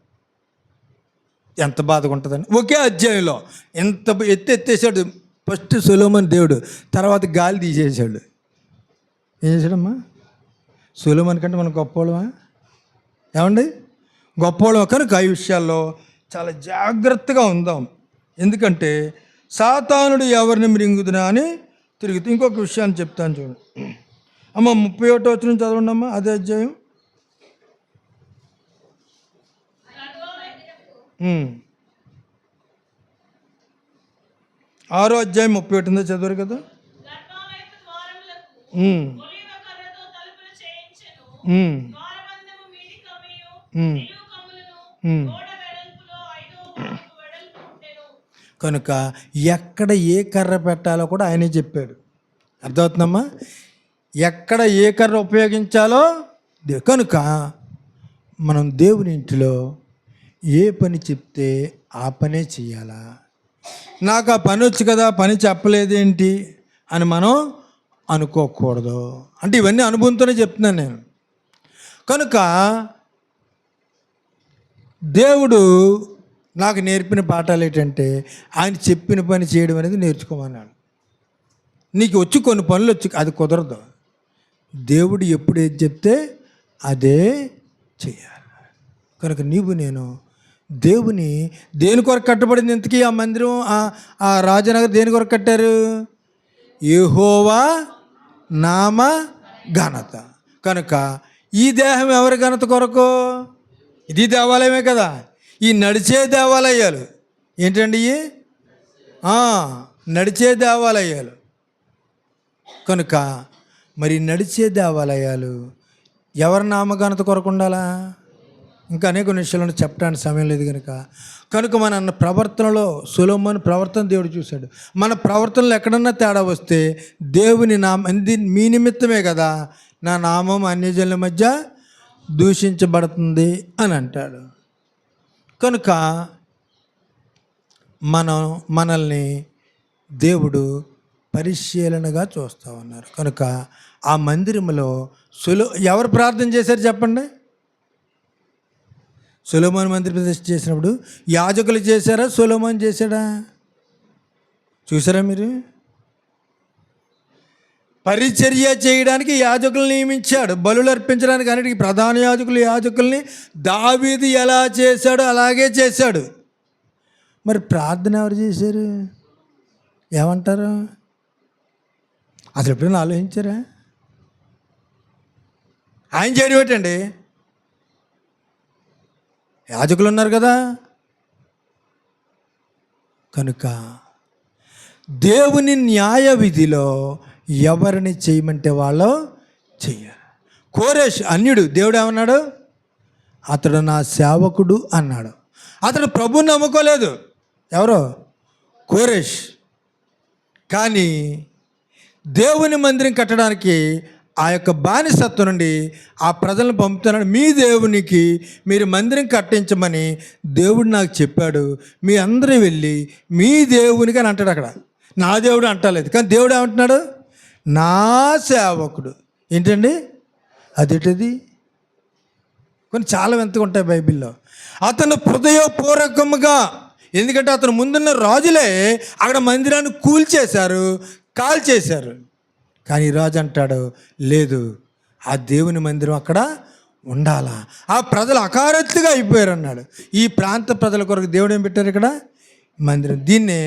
ఎంత బాధగా ఉంటుందండి. ఒకే అధ్యాయంలో ఎంత ఎత్తేసాడు. ఫస్ట్ సొలొమోను దేవుడు, తర్వాత గాలి తీసేసాడు. ఏం చేశాడమ్మా? సొలొమోను కంటే మనం గొప్పవాళ్ళమా? ఏమండి, గొప్పవాళ్ళం. కనుక ఈ విషయాల్లో చాలా జాగ్రత్తగా ఉందాం. ఎందుకంటే సాతానుడు ఎవరిని మృంగుదునా అని తిరుగుతూ. ఇంకొక విషయాన్ని చెప్తాను చూడండి అమ్మ. 31వ వచనం చదవండి అమ్మ, అదే అధ్యాయం. 6వ అధ్యాయం 31 చదివారు కదా. కనుక ఎక్కడ ఏ కర్ర పెట్టాలో కూడా ఆయనే చెప్పాడు. అర్థమవుతుందమ్మా? ఎక్కడ ఏ కర్ర ఉపయోగించాలో. కనుక మనం దేవుని ఇంటిలో ఏ పని చెప్తే ఆ పనే చెయ్యాలా. నాకు ఆ పని వచ్చు కదా, పని చెప్పలేదేంటి అని మనం అనుకోకూడదు. అంటే ఇవన్నీ అనుభవంతోనే చెప్తున్నాను నేను. కనుక దేవుడు నాకు నేర్పిన పాఠాలు ఏంటంటే ఆయన చెప్పిన పని చేయడం అనేది నేర్చుకోమన్నాడు. నీకు వచ్చి కొన్ని పనులు వచ్చి అది కుదరదు. దేవుడు ఎప్పుడు ఏది చెప్తే అదే చేయాలి. కనుక నీవు నేను దేవుని దేని కొరకు కట్టబడింది? ఇంతకీ ఆ మందిరం ఆ రాజనగర్ దేని కొరకు కట్టారు? యెహోవా నామ ఘనత. కనుక ఈ దేహం ఎవరి ఘనత కొరకు? ఇది దేవాలయమే కదా. ఈ నడిచే దేవాలయాలు ఏంటండి? నడిచే దేవాలయాలు. కనుక మరి నడిచే దేవాలయాలు ఎవరి నామఘనత కొరకు ఉండాలా? ఇంకా అనేక విషయాలను చెప్పడానికి సమయం లేదు కనుక మన ప్రవర్తనలో సొలొమోను ప్రవర్తన దేవుడు చూశాడు. మన ప్రవర్తనలో ఎక్కడన్నా తేడా వస్తే దేవుని మీ నిమిత్తమే కదా నా నామం అన్యజనుల మధ్య దూషించబడుతుంది అని అంటాడు. కనుక మనల్ని దేవుడు పరిశీలనగా చూస్తూ ఉన్నారు. కనుక ఆ మందిరంలో ఎవరు ప్రార్థన చేశారు చెప్పండి? సొలొమోను మందిర ప్రతిష్ఠ చేసినప్పుడు యాజకులు చేశారా, సొలొమోను చేశాడా? చూసారా మీరు? పరిచర్య చేయడానికి యాజకులను నియమించాడు, బలులు అర్పించడానికి. అన్నిటికీ ప్రధాన యాజకుల్ని దావీదు ఎలా చేశాడో అలాగే చేశాడు. మరి ప్రార్థన ఎవరు చేశారు? ఏమంటారు? అసలు ఎప్పుడైనా ఆలోచించారా? ఆయన చేయడం ఏంటండి? యాజకులు ఉన్నారు కదా. కనుక దేవుని న్యాయ విధిలో ఎవరిని చేయమంటే వాళ్ళు చెయ్యాలి. కోరేష్ అన్యుడు, దేవుడు ఏమన్నాడు? అతడు నా సేవకుడు అన్నాడు. అతడు ప్రభువుని నమ్ముకోలేదు. ఎవరో కోరేష్. కానీ దేవుని మందిరం కట్టడానికి ఆ యొక్క బానిసత్వం నుండి ఆ ప్రజలను పంపుతున్నాడు. మీ దేవునికి మీరు మందిరం కట్టించమని దేవుడు నాకు చెప్పాడు, మీ అందరూ వెళ్ళి మీ దేవునికి అని అంటాడు. అక్కడ నా దేవుడు అంటలేదు, కానీ దేవుడు ఏమంటున్నాడు? నా సేవకుడు. ఏంటండి అదేంటిది? కొన్ని చాలా వింతగా ఉంటాయి బైబిల్లో. అతను హృదయపూర్వకముగా, ఎందుకంటే అతను ముందున్న రాజులే అక్కడ మందిరాన్ని కూల్చేశారు, కాల్చేశారు. కానీ రాజు అంటాడు, లేదు, ఆ దేవుని మందిరం అక్కడ ఉండాలా. ఆ ప్రజలు అకారత్తుగా అయిపోయారు అన్నాడు. ఈ ప్రాంత ప్రజల కొరకు దేవుడు ఏం పెట్టారు ఇక్కడ? మందిరం. దీన్నే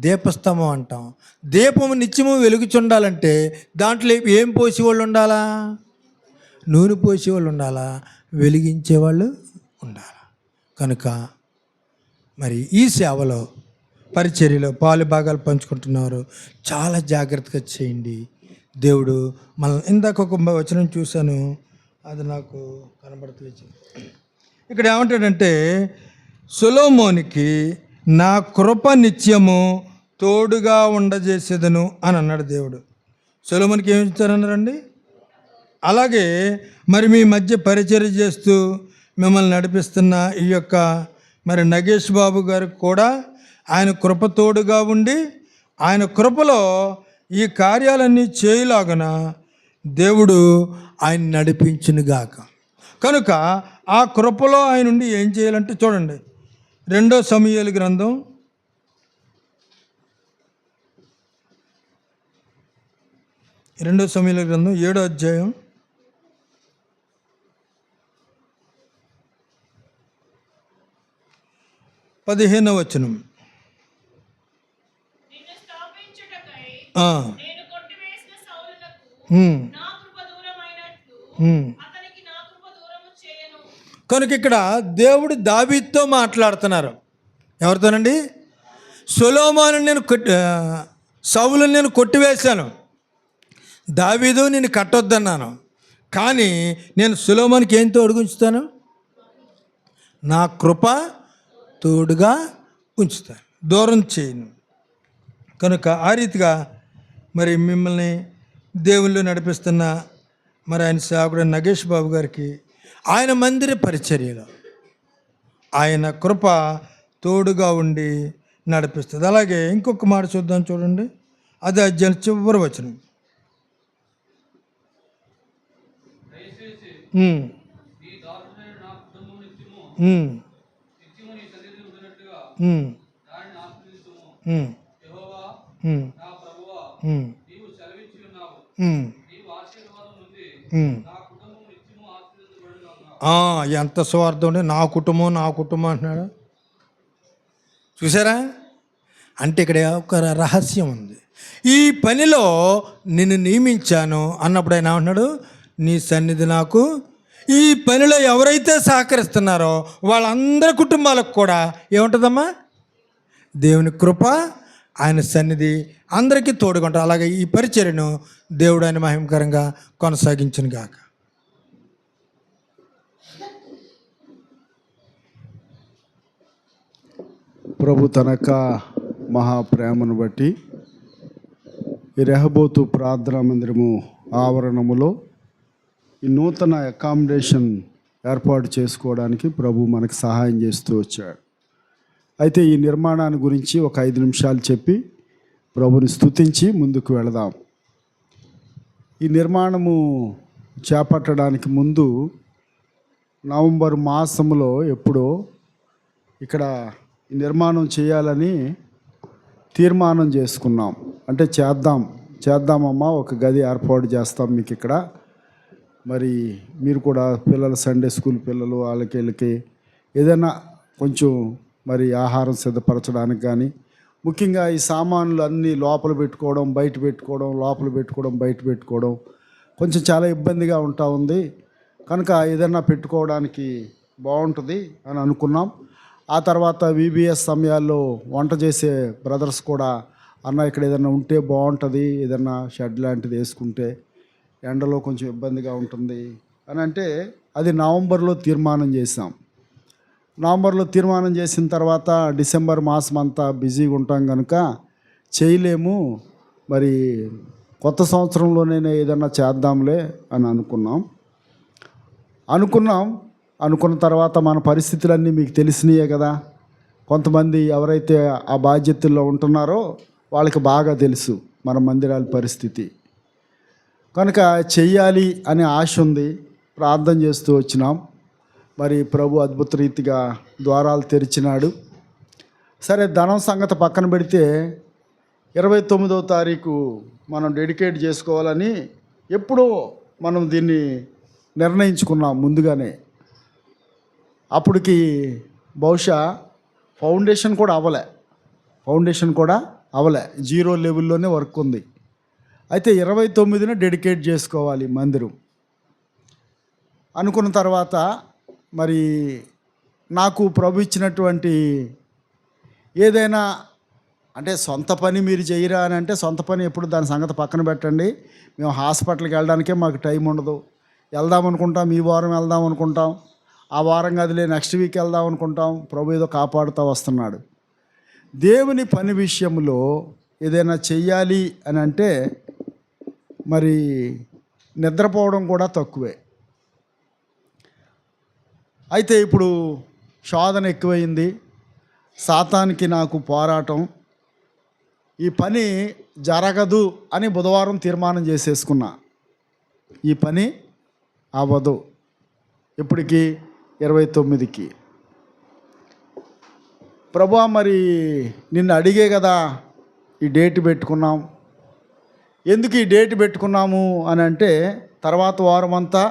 దీపస్తంభం అంటాం. దీపము నిత్యము వెలుగుచుండాలంటే దాంట్లో ఏం పోసేవాళ్ళు ఉండాలా? నూనె పోసేవాళ్ళు ఉండాలా, వెలిగించేవాళ్ళు ఉండాలి. కనుక మరి ఈ సేవలో పరిచర్యలో పాలు భాగాలు పంచుకుంటున్నారు, చాలా జాగ్రత్తగా చేయండి. దేవుడు మనం ఇందాక ఒక వచనం చూశాను, అది నాకు కనబడతలేదు. ఇక్కడ ఏమంటాడంటే, సొలొమోనుకి నా కృప నిత్యము తోడుగా ఉండజేసేదను అని అన్నాడు దేవుడు. సొలొమోనుకి ఏమి ఇచ్చారన్నారండి? అలాగే మరి మీ మధ్య పరిచర్య చేస్తూ మిమ్మల్ని నడిపిస్తున్న ఈ యొక్క మరి నగేష్ బాబు గారికి కూడా ఆయన కృప తోడుగా ఉండి ఆయన కృపలో ఈ కార్యాలన్నీ చేయలాగన దేవుడు ఆయన నడిపించునుగాక. కనుక ఆ కృపలో ఆయన ఉండి ఏం చేయాలంటే చూడండి, 2 సమూయేలు గ్రంథం 7వ అధ్యాయం 15వ వచనం. కనుక ఇక్కడ దేవుడు దావీదుతో మాట్లాడుతున్నారు. ఎవరితోనండి? సొలొమోను సౌలుని నేను కొట్టివేశాను, దావీదు నేను కట్టొద్దన్నాను, కానీ నేను సొలొమోనుకి ఏం తోడుగా ఉంచుతాను? నా కృప తోడుగా ఉంచుతాను, దూరం చేయను. కనుక ఆ రీతిగా మరి మిమ్మల్ని దేవుళ్ళు నడిపిస్తున్న మరి ఆయన సేవకుడు నగేష్ బాబు గారికి ఆయన మందిర పరిచర్యలో ఆయన కృప తోడుగా ఉండి నడిపిస్తుంది. అలాగే ఇంకొక మాట చూద్దాం, చూడండి, అది అధ్యాయం చివరి వచనం. ఎంత స్వార్థం ఉండే, నా కుటుంబం అంటున్నాడు. చూసారా? అంటే ఇక్కడ ఒక రహస్యం ఉంది. ఈ పనిలో నిన్ను నియమించాను అన్నప్పుడు ఆయన ఏమంటున్నాడు, నీ సన్నిధి నాకు. ఈ పనిలో ఎవరైతే సహకరిస్తున్నారో వాళ్ళందరి కుటుంబాలకు కూడా ఏముంటుందమ్మా? దేవుని కృప, ఆయన సన్నిధి అందరికీ తోడుకుంటారు. అలాగే ఈ పరిచర్యను దేవుడు ఆయన మహిమకరంగా కొనసాగించును గాక.
ప్రభు తనక మహాప్రేమను బట్టి ఈ రెహబోతు ప్రార్థనా మందిరము ఆవరణములో ఈ నూతన అకామిడేషన్ ఏర్పాటు చేసుకోవడానికి ప్రభు మనకు సహాయం చేస్తూ వచ్చాడు. అయితే ఈ నిర్మాణాన్ని గురించి ఒక 5 నిమిషాలు చెప్పి ప్రభుని స్తుతించి ముందుకు వెళదాం. ఈ నిర్మాణము చేపట్టడానికి ముందు నవంబర్ మాసంలో ఎప్పుడో ఇక్కడ ఈ నిర్మాణం చేయాలని తీర్మానం చేసుకున్నాం. అంటే చేద్దామమ్మా, ఒక గది ఏర్పాటు చేస్తాం మీకు ఇక్కడ. మరి మీరు కూడా పిల్లలు, సండే స్కూల్ పిల్లలు, వీళ్ళకి ఏదైనా కొంచెం మరి ఆహారం సిద్ధపరచడానికి కానీ, ముఖ్యంగా ఈ సామాన్లు అన్నీ లోపల పెట్టుకోవడం, బయట పెట్టుకోవడం, లోపల పెట్టుకోవడం, బయట పెట్టుకోవడం కొంచెం చాలా ఇబ్బందిగా ఉంటా ఉంది. కనుక ఏదైనా పెట్టుకోవడానికి బాగుంటుంది అని అనుకున్నాం. ఆ తర్వాత VBS సమయాల్లో వంట చేసే బ్రదర్స్ కూడా, అన్న ఇక్కడ ఏదైనా ఉంటే బాగుంటుంది, ఏదైనా షెడ్ లాంటిది వేసుకుంటే ఎండలో కొంచెం ఇబ్బందిగా ఉంటుంది అని అంటే, అది నవంబర్లో తీర్మానం చేసాం. నవంబర్లో తీర్మానం చేసిన తర్వాత డిసెంబర్ మాసం అంతా బిజీగా ఉంటాం కనుక చేయలేము, మరి కొత్త సంవత్సరంలోనే ఏదన్నా చేద్దాంలే అని అనుకున్న తర్వాత మన పరిస్థితులన్నీ మీకు తెలిసినాయే కదా. కొంతమంది ఎవరైతే ఆ బాధ్యతల్లో ఉంటున్నారో వాళ్ళకి బాగా తెలుసు మన మందిరాల పరిస్థితి. కనుక చెయ్యాలి అనే ఆశ ఉంది, ప్రార్థన చేస్తూ వచ్చినాం. మరి ప్రభు అద్భుత రీతిగా ద్వారాలు తెరిచినాడు. సరే, ధనం సంగతి పక్కన పెడితే 29వ తారీఖు మనం డెడికేట్ చేసుకోవాలని ఎప్పుడో మనం దీన్ని నిర్ణయించుకున్నాం ముందుగానే. అప్పటికి బహుశా ఫౌండేషన్ కూడా అవ్వలే, 0 లెవెల్లోనే వర్క్ ఉంది. అయితే 29న డెడికేట్ చేసుకోవాలి మందిరం అనుకున్న తర్వాత, మరి నాకు ప్రభు ఇచ్చినటువంటి ఏదైనా అంటే సొంత పని మీరు చేయరా అని అంటే, సొంత పని ఎప్పుడు దాని సంగతి పక్కన పెట్టండి. మేము హాస్పిటల్కి వెళ్ళడానికే మాకు టైం ఉండదు. వెళ్దాం అనుకుంటాం, ఈ వారం వెళ్దాం అనుకుంటాం, ఆ వారం కదిలే నెక్స్ట్ వీక్ వెళ్దాం అనుకుంటాం. ప్రభు ఏదో కాపాడుతూ వస్తున్నాడు. దేవుని పని విషయంలో ఏదైనా చెయ్యాలి అని అంటే మరి నిద్రపోవడం కూడా తక్కువే. అయితే ఇప్పుడు శోధన ఎక్కువైంది, సాతానికి నాకు పోరాటం. ఈ పని జరగదు అని బుధవారం తీర్మానం చేసేసుకున్నా. ఈ పని అవ్వదు. ఇప్పటికి 29కి. ప్రభువా, మరి నిన్ను అడిగే కదా ఈ డేట్ పెట్టుకున్నాం. ఎందుకు ఈ డేట్ పెట్టుకున్నాము అని అంటే, తర్వాత వారం అంతా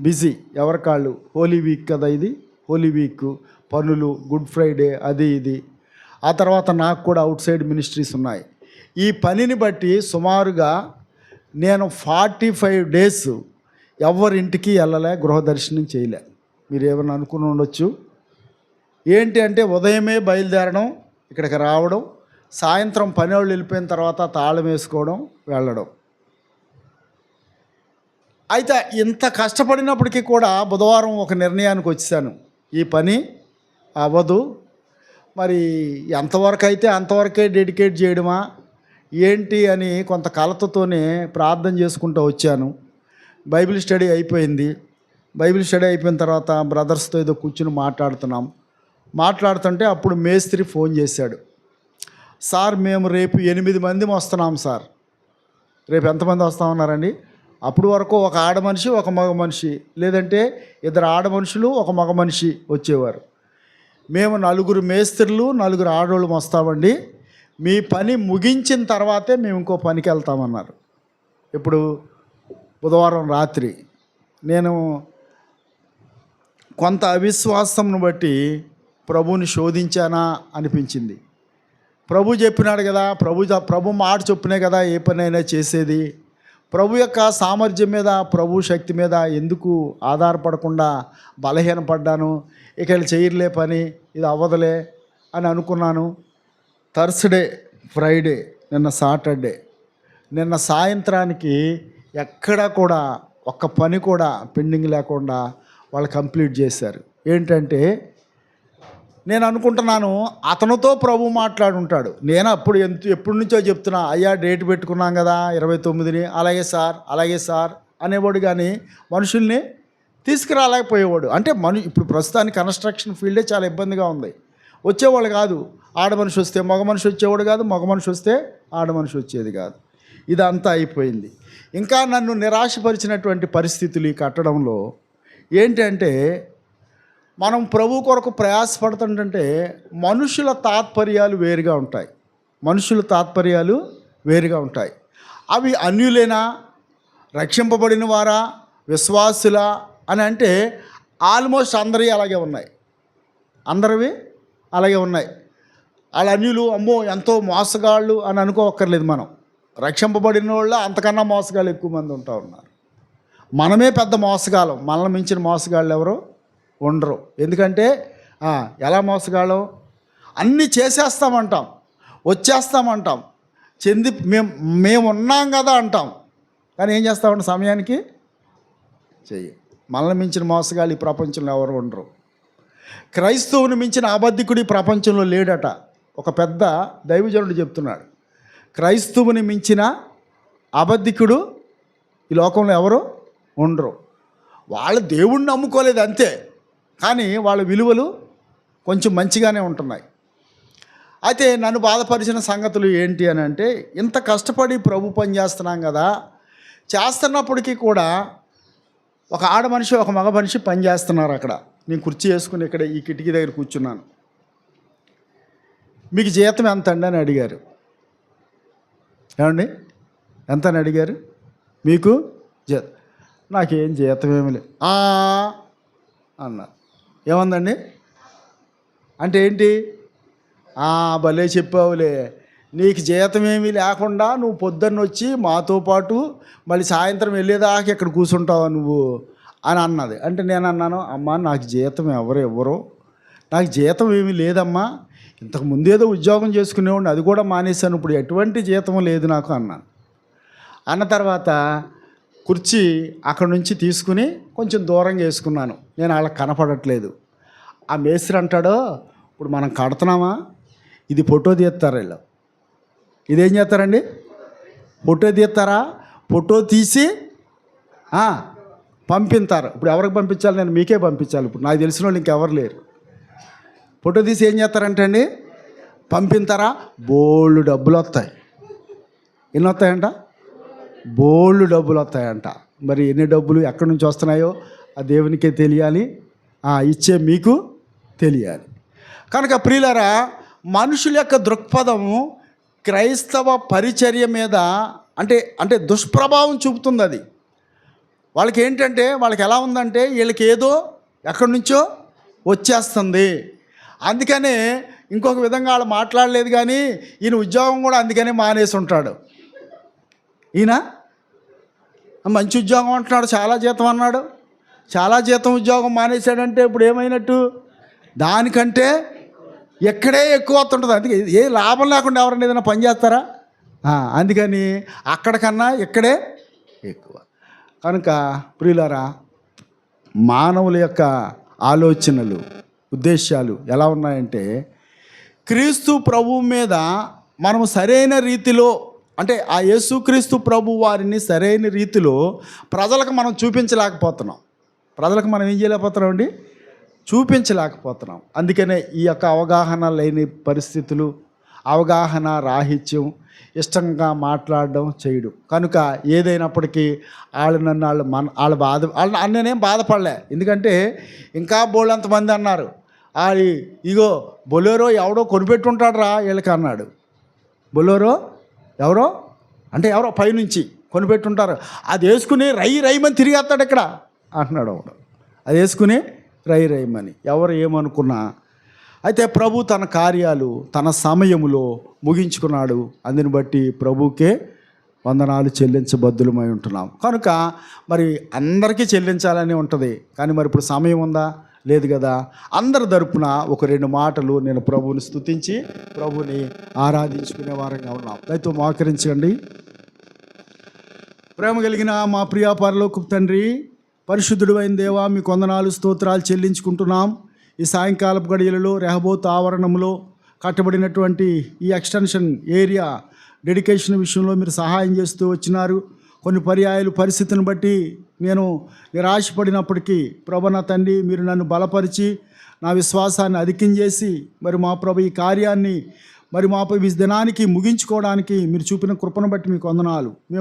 బిజీ, ఎవరికాళ్ళు. హోలీ వీక్ కదా ఇది, హోలీ వీక్, పనులు, గుడ్ ఫ్రైడే, అది ఇది. ఆ తర్వాత నాకు కూడా అవుట్ సైడ్ మినిస్ట్రీస్ ఉన్నాయి. ఈ పనిని బట్టి సుమారుగా నేను 45 డేస్ ఎవరింటికి వెళ్ళలే, గృహ దర్శనం చేయలే. మీరు ఏమైనా అనుకుని ఉండొచ్చు. ఏంటి అంటే, ఉదయమే బయలుదేరడం, ఇక్కడికి రావడం, సాయంత్రం పని వాళ్ళు వెళ్ళిపోయిన తర్వాత తాళం వేసుకోవడం, వెళ్ళడం. అయితే ఇంత కష్టపడినప్పటికీ కూడా బుధవారం ఒక నిర్ణయానికి వచ్చాను, ఈ పని అవ్వదు. మరి ఎంతవరకు అయితే అంతవరకే డెడికేట్ చేయడమా ఏంటి అని కొంత కలతతోనే ప్రార్థన చేసుకుంటూ వచ్చాను. బైబిల్ స్టడీ అయిపోయింది. బైబిల్ స్టడీ అయిపోయిన తర్వాత బ్రదర్స్తో ఏదో కూర్చుని మాట్లాడుతుంటే అప్పుడు మేస్త్రి ఫోన్ చేశాడు. సార్, మేము రేపు 8 మంది వస్తున్నాం సార్. రేపు ఎంతమంది వస్తామన్నారండి? అప్పుడు వరకు ఒక ఆడ మనిషి, ఒక మగ మనిషి, లేదంటే 2 ఆడ మనుషులు, ఒక మగ మనిషి వచ్చేవారు. మేము 4 మేస్త్రులు, 4 ఆడవాళ్ళు వస్తామండి. మీ పని ముగించిన తర్వాతే మేము ఇంకో పనికి వెళ్తామన్నారు. ఇప్పుడు బుధవారం రాత్రి నేను కొంత అవిశ్వాసంను బట్టి ప్రభువుని శోధించానా అనిపించింది. ప్రభు చెప్పినాడు కదా, ప్రభు మాట చొప్పునే కదా ఏ పనైనా చేసేది. ప్రభు యొక్క సామర్థ్యం మీద, ప్రభు శక్తి మీద ఎందుకు ఆధారపడకుండా బలహీనపడ్డాను. ఇక వీళ్ళు చేయలే పని, ఇది అవ్వదులే అని అనుకున్నాను. థర్స్డే, ఫ్రైడే, నిన్న సాటర్డే, నిన్న సాయంత్రానికి ఎక్కడా కూడా ఒక్క పని కూడా పెండింగ్ లేకుండా వాళ్ళు కంప్లీట్ చేశారు. ఏంటంటే నేను అనుకుంటున్నాను అతనితో ప్రభు మాట్లాడుంటాడు. నేను అప్పుడు ఎప్పటి నుంచో చెప్తున్నా, అయ్యా డేట్ పెట్టుకున్నాం కదా 29ని, అలాగే సార్ అనేవాడు. కానీ మనుషుల్ని తీసుకురాలేకపోయేవాడు. అంటే ఇప్పుడు ప్రస్తుతానికి కన్స్ట్రక్షన్ ఫీల్డే చాలా ఇబ్బందిగా ఉంది. వచ్చేవాళ్ళు కాదు, ఆడ మనిషి వస్తే మగ మనిషి వచ్చేవాడు కాదు, మగ మనిషి వస్తే ఆడ మనిషి వచ్చేది కాదు. ఇదంతా అయిపోయింది. ఇంకా నన్ను నిరాశపరిచినటువంటి పరిస్థితులు ఈ కట్టడంలో ఏంటంటే, మనం ప్రభు కొరకు ప్రయాసపడుతుంటే మనుషుల తాత్పర్యాలు వేరుగా ఉంటాయి. అవి అన్యులేనా, రక్షింపబడిన వారా, విశ్వాసులా అని అంటే ఆల్మోస్ట్ అందరివి అలాగే ఉన్నాయి. వాళ్ళ అన్యులు అమ్మో ఎంతో మోసగాళ్ళు అని అనుకోవక్కర్లేదు. మనం రక్షింపబడిన వాళ్ళు అంతకన్నా మోసగాళ్ళు ఎక్కువ మంది ఉన్నారు. మనమే పెద్ద మోసగాళ్ళం, మనల్ని మించిన మోసగాళ్ళు ఎవరు ఉండరు. ఎందుకంటే ఎలా మోసగాళ్ళం, అన్నీ చేసేస్తామంటాం, వచ్చేస్తామంటాం, మేము ఉన్నాం కదా అంటాం, కానీ ఏం చేస్తామంటే సమయానికి మనల్ని మించిన మోసగాళ్ళు ఈ ప్రపంచంలో ఎవరు ఉండరు. క్రైస్తవుని మించిన అబద్ధికుడు ఈ ప్రపంచంలో లేడట. ఒక పెద్ద దైవజనుడు చెప్తున్నాడు, క్రైస్తవుని మించిన అబద్ధికుడు ఈ లోకంలో ఎవరు ఉండరు. వాళ్ళు దేవుణ్ణి నమ్ముకోలేదు అంతే, కానీ వాళ్ళ విలువలు కొంచెం మంచిగానే ఉంటున్నాయి. అయితే నన్ను బాధపరిచిన సంగతులు ఏంటి అని అంటే, ఇంత కష్టపడి ప్రభు పని చేస్తున్నాం కదా, చేస్తున్నప్పటికీ కూడా ఒక ఆడ మనిషి ఒక మగ మనిషి పని చేస్తున్నారు అక్కడ. నేను కుర్చీ వేసుకుని ఇక్కడ ఈ కిటికీ దగ్గర కూర్చున్నాను. మీకు జీతం ఎంత అండి అని అడిగారు. ఏమండి ఎంత అని అడిగారు? మీకు నాకేం జీతం ఏమి లేదు అన్నారు. ఏమందండి అంటే ఏంటి? భలే చెప్పావులే, నీకు జీతం ఏమీ లేకుండా నువ్వు పొద్దున్న వచ్చి మాతో పాటు మళ్ళీ సాయంత్రం వెళ్ళేదాకా ఇక్కడ కూర్చుంటావా నువ్వు అని అన్నది. అంటే నేను అన్నాను, అమ్మా నాకు జీతం ఎవరో, నాకు జీతం ఏమీ లేదమ్మా, ఇంతకు ముందేదో ఉద్యోగం చేసుకునేవాడిని, అది కూడా మానేశాను, ఇప్పుడు ఎటువంటి జీతం లేదు నాకు అన్నాను. అన్న తర్వాత కుర్చీ అక్కడ నుంచి తీసుకుని కొంచెం దూరంగా వేసుకున్నాను. నేను వాళ్ళకి కనపడట్లేదు. ఆ మేస్త్రి అంటాడో, ఇప్పుడు మనం కడుతున్నామా, ఇది ఫోటో తీస్తారు వీళ్ళు, ఇదేం చేస్తారండి, ఫోటో తీస్తారా, ఫోటో తీసి పంపిస్తారు. ఇప్పుడు ఎవరికి పంపించాలి? నేను మీకే పంపించాలి. ఇప్పుడు నాకు తెలిసిన వాళ్ళు ఇంకెవరు లేరు. ఫోటో తీసి ఏం చేస్తారంటే అండి, పంపిస్తారా, బోల్డ్ డబ్బులు వస్తాయి. ఎన్ని వస్తాయంట? బోల్డ్ డబ్బులు వస్తాయంట. మరి ఎన్ని డబ్బులు ఎక్కడి నుంచి వస్తున్నాయో ఆ దేవునికే తెలియాలి, ఇచ్చే మీకు తెలియాలి. కనుక ప్రియులారా, మనుషుల యొక్క దృక్పథము క్రైస్తవ పరిచర్య మీద అంటే దుష్ప్రభావం చూపుతుంది. అది వాళ్ళకి ఏంటంటే, వాళ్ళకి ఎలా ఉందంటే, వీళ్ళకి ఏదో ఎక్కడి నుంచో వచ్చేస్తుంది. అందుకనే ఇంకొక విధంగా వాళ్ళు మాట్లాడలేదు, కానీ ఈయన ఉద్యోగం కూడా అందుకనే మానేసి ఉంటాడు. ఈయన మంచి ఉద్యోగం అంటున్నాడు, చాలా జీతం అన్నాడు, చాలా జీతం ఉద్యోగం మానేశాడంటే ఇప్పుడు ఏమైనట్టు? దానికంటే ఎక్కడే ఎక్కువ వస్తుంటుంది. అందుకే ఏ లాభం లేకుండా ఎవరైనా ఏదైనా పని చేస్తారా? అందుకని అక్కడికన్నా ఇక్కడే ఎక్కువ. కనుక ప్రియులారా, మానవుల యొక్క ఆలోచనలు, ఉద్దేశాలు ఎలా ఉన్నాయంటే, క్రీస్తు ప్రభువు మీద మనము సరైన రీతిలో, అంటే ఆ యేసుక్రీస్తు ప్రభు వారిని సరైన రీతిలో ప్రజలకు మనం చూపించలేకపోతున్నాం. ప్రజలకు మనం ఏం చేయలేకపోతున్నాం అండి? చూపించలేకపోతున్నాం. అందుకనే ఈ యొక్క అవగాహన లేని పరిస్థితులు, అవగాహన రాహిత్యం, ఇష్టంగా మాట్లాడడం చేయడం. కనుక ఏదైనప్పటికీ వాళ్ళ నేనేం బాధపడలే. ఎందుకంటే ఇంకా బోళ్ళంతమంది అన్నారు, ఇగో బొలేరో ఎవడో కొనిపెట్టుంటాడు రా వీళ్ళకి అన్నాడు. బొలేరో ఎవరో అంటే ఎవరో పైనుంచి కొనిపెట్టుంటారు, అది వేసుకుని రైమని తిరిగేస్తాడు ఇక్కడ అంటున్నాడు ఒకడు. అది వేసుకుని రైమని ఎవరు ఏమనుకున్నా. అయితే ప్రభు తన కార్యాలు తన సమయములో ముగించుకున్నాడు. అందుని బట్టి ప్రభుకే వందనాలు చెల్లించబద్దులమై ఉంటున్నాం. కనుక మరి అందరికీ చెల్లించాలని ఉంటుంది, కానీ మరి ఇప్పుడు సమయం ఉందా? లేదు కదా. అందరి తరపున ఒక 2 మాటలు నేను ప్రభువుని స్తుతించి ప్రభువుని ఆరాధించుకునే వారంగా ఉన్నాం. దయతో మోకరించండి. ప్రేమ కలిగిన మా ప్రియ పరలోకపు తండ్రి, పరిశుద్ధుడు అయిన దేవా, మీకు వందనాలు స్తోత్రాలు చెల్లించుకుంటున్నాం. ఈ సాయంకాలపు గడియలలో రెహబోత్ ఆవరణంలో కట్టబడినటువంటి ఈ ఎక్స్టెన్షన్ ఏరియా డెడికేషన్ విషయంలో మీరు సహాయం చేస్తూ వచ్చినారు. కొన్ని పర్యాయాలు పరిస్థితిని బట్టి నేను నిరాశపడినప్పటికీ ప్రభు నా తండ్రి మీరు నన్ను బలపరిచి నా విశ్వాసాన్ని అధికించేసి మరి మా ప్రభు ఈ కార్యాన్ని మరి మాపై ఈ దినానికి ముగించుకోవడానికి మీరు చూపిన కృపను బట్టి మీకు వందనాలు.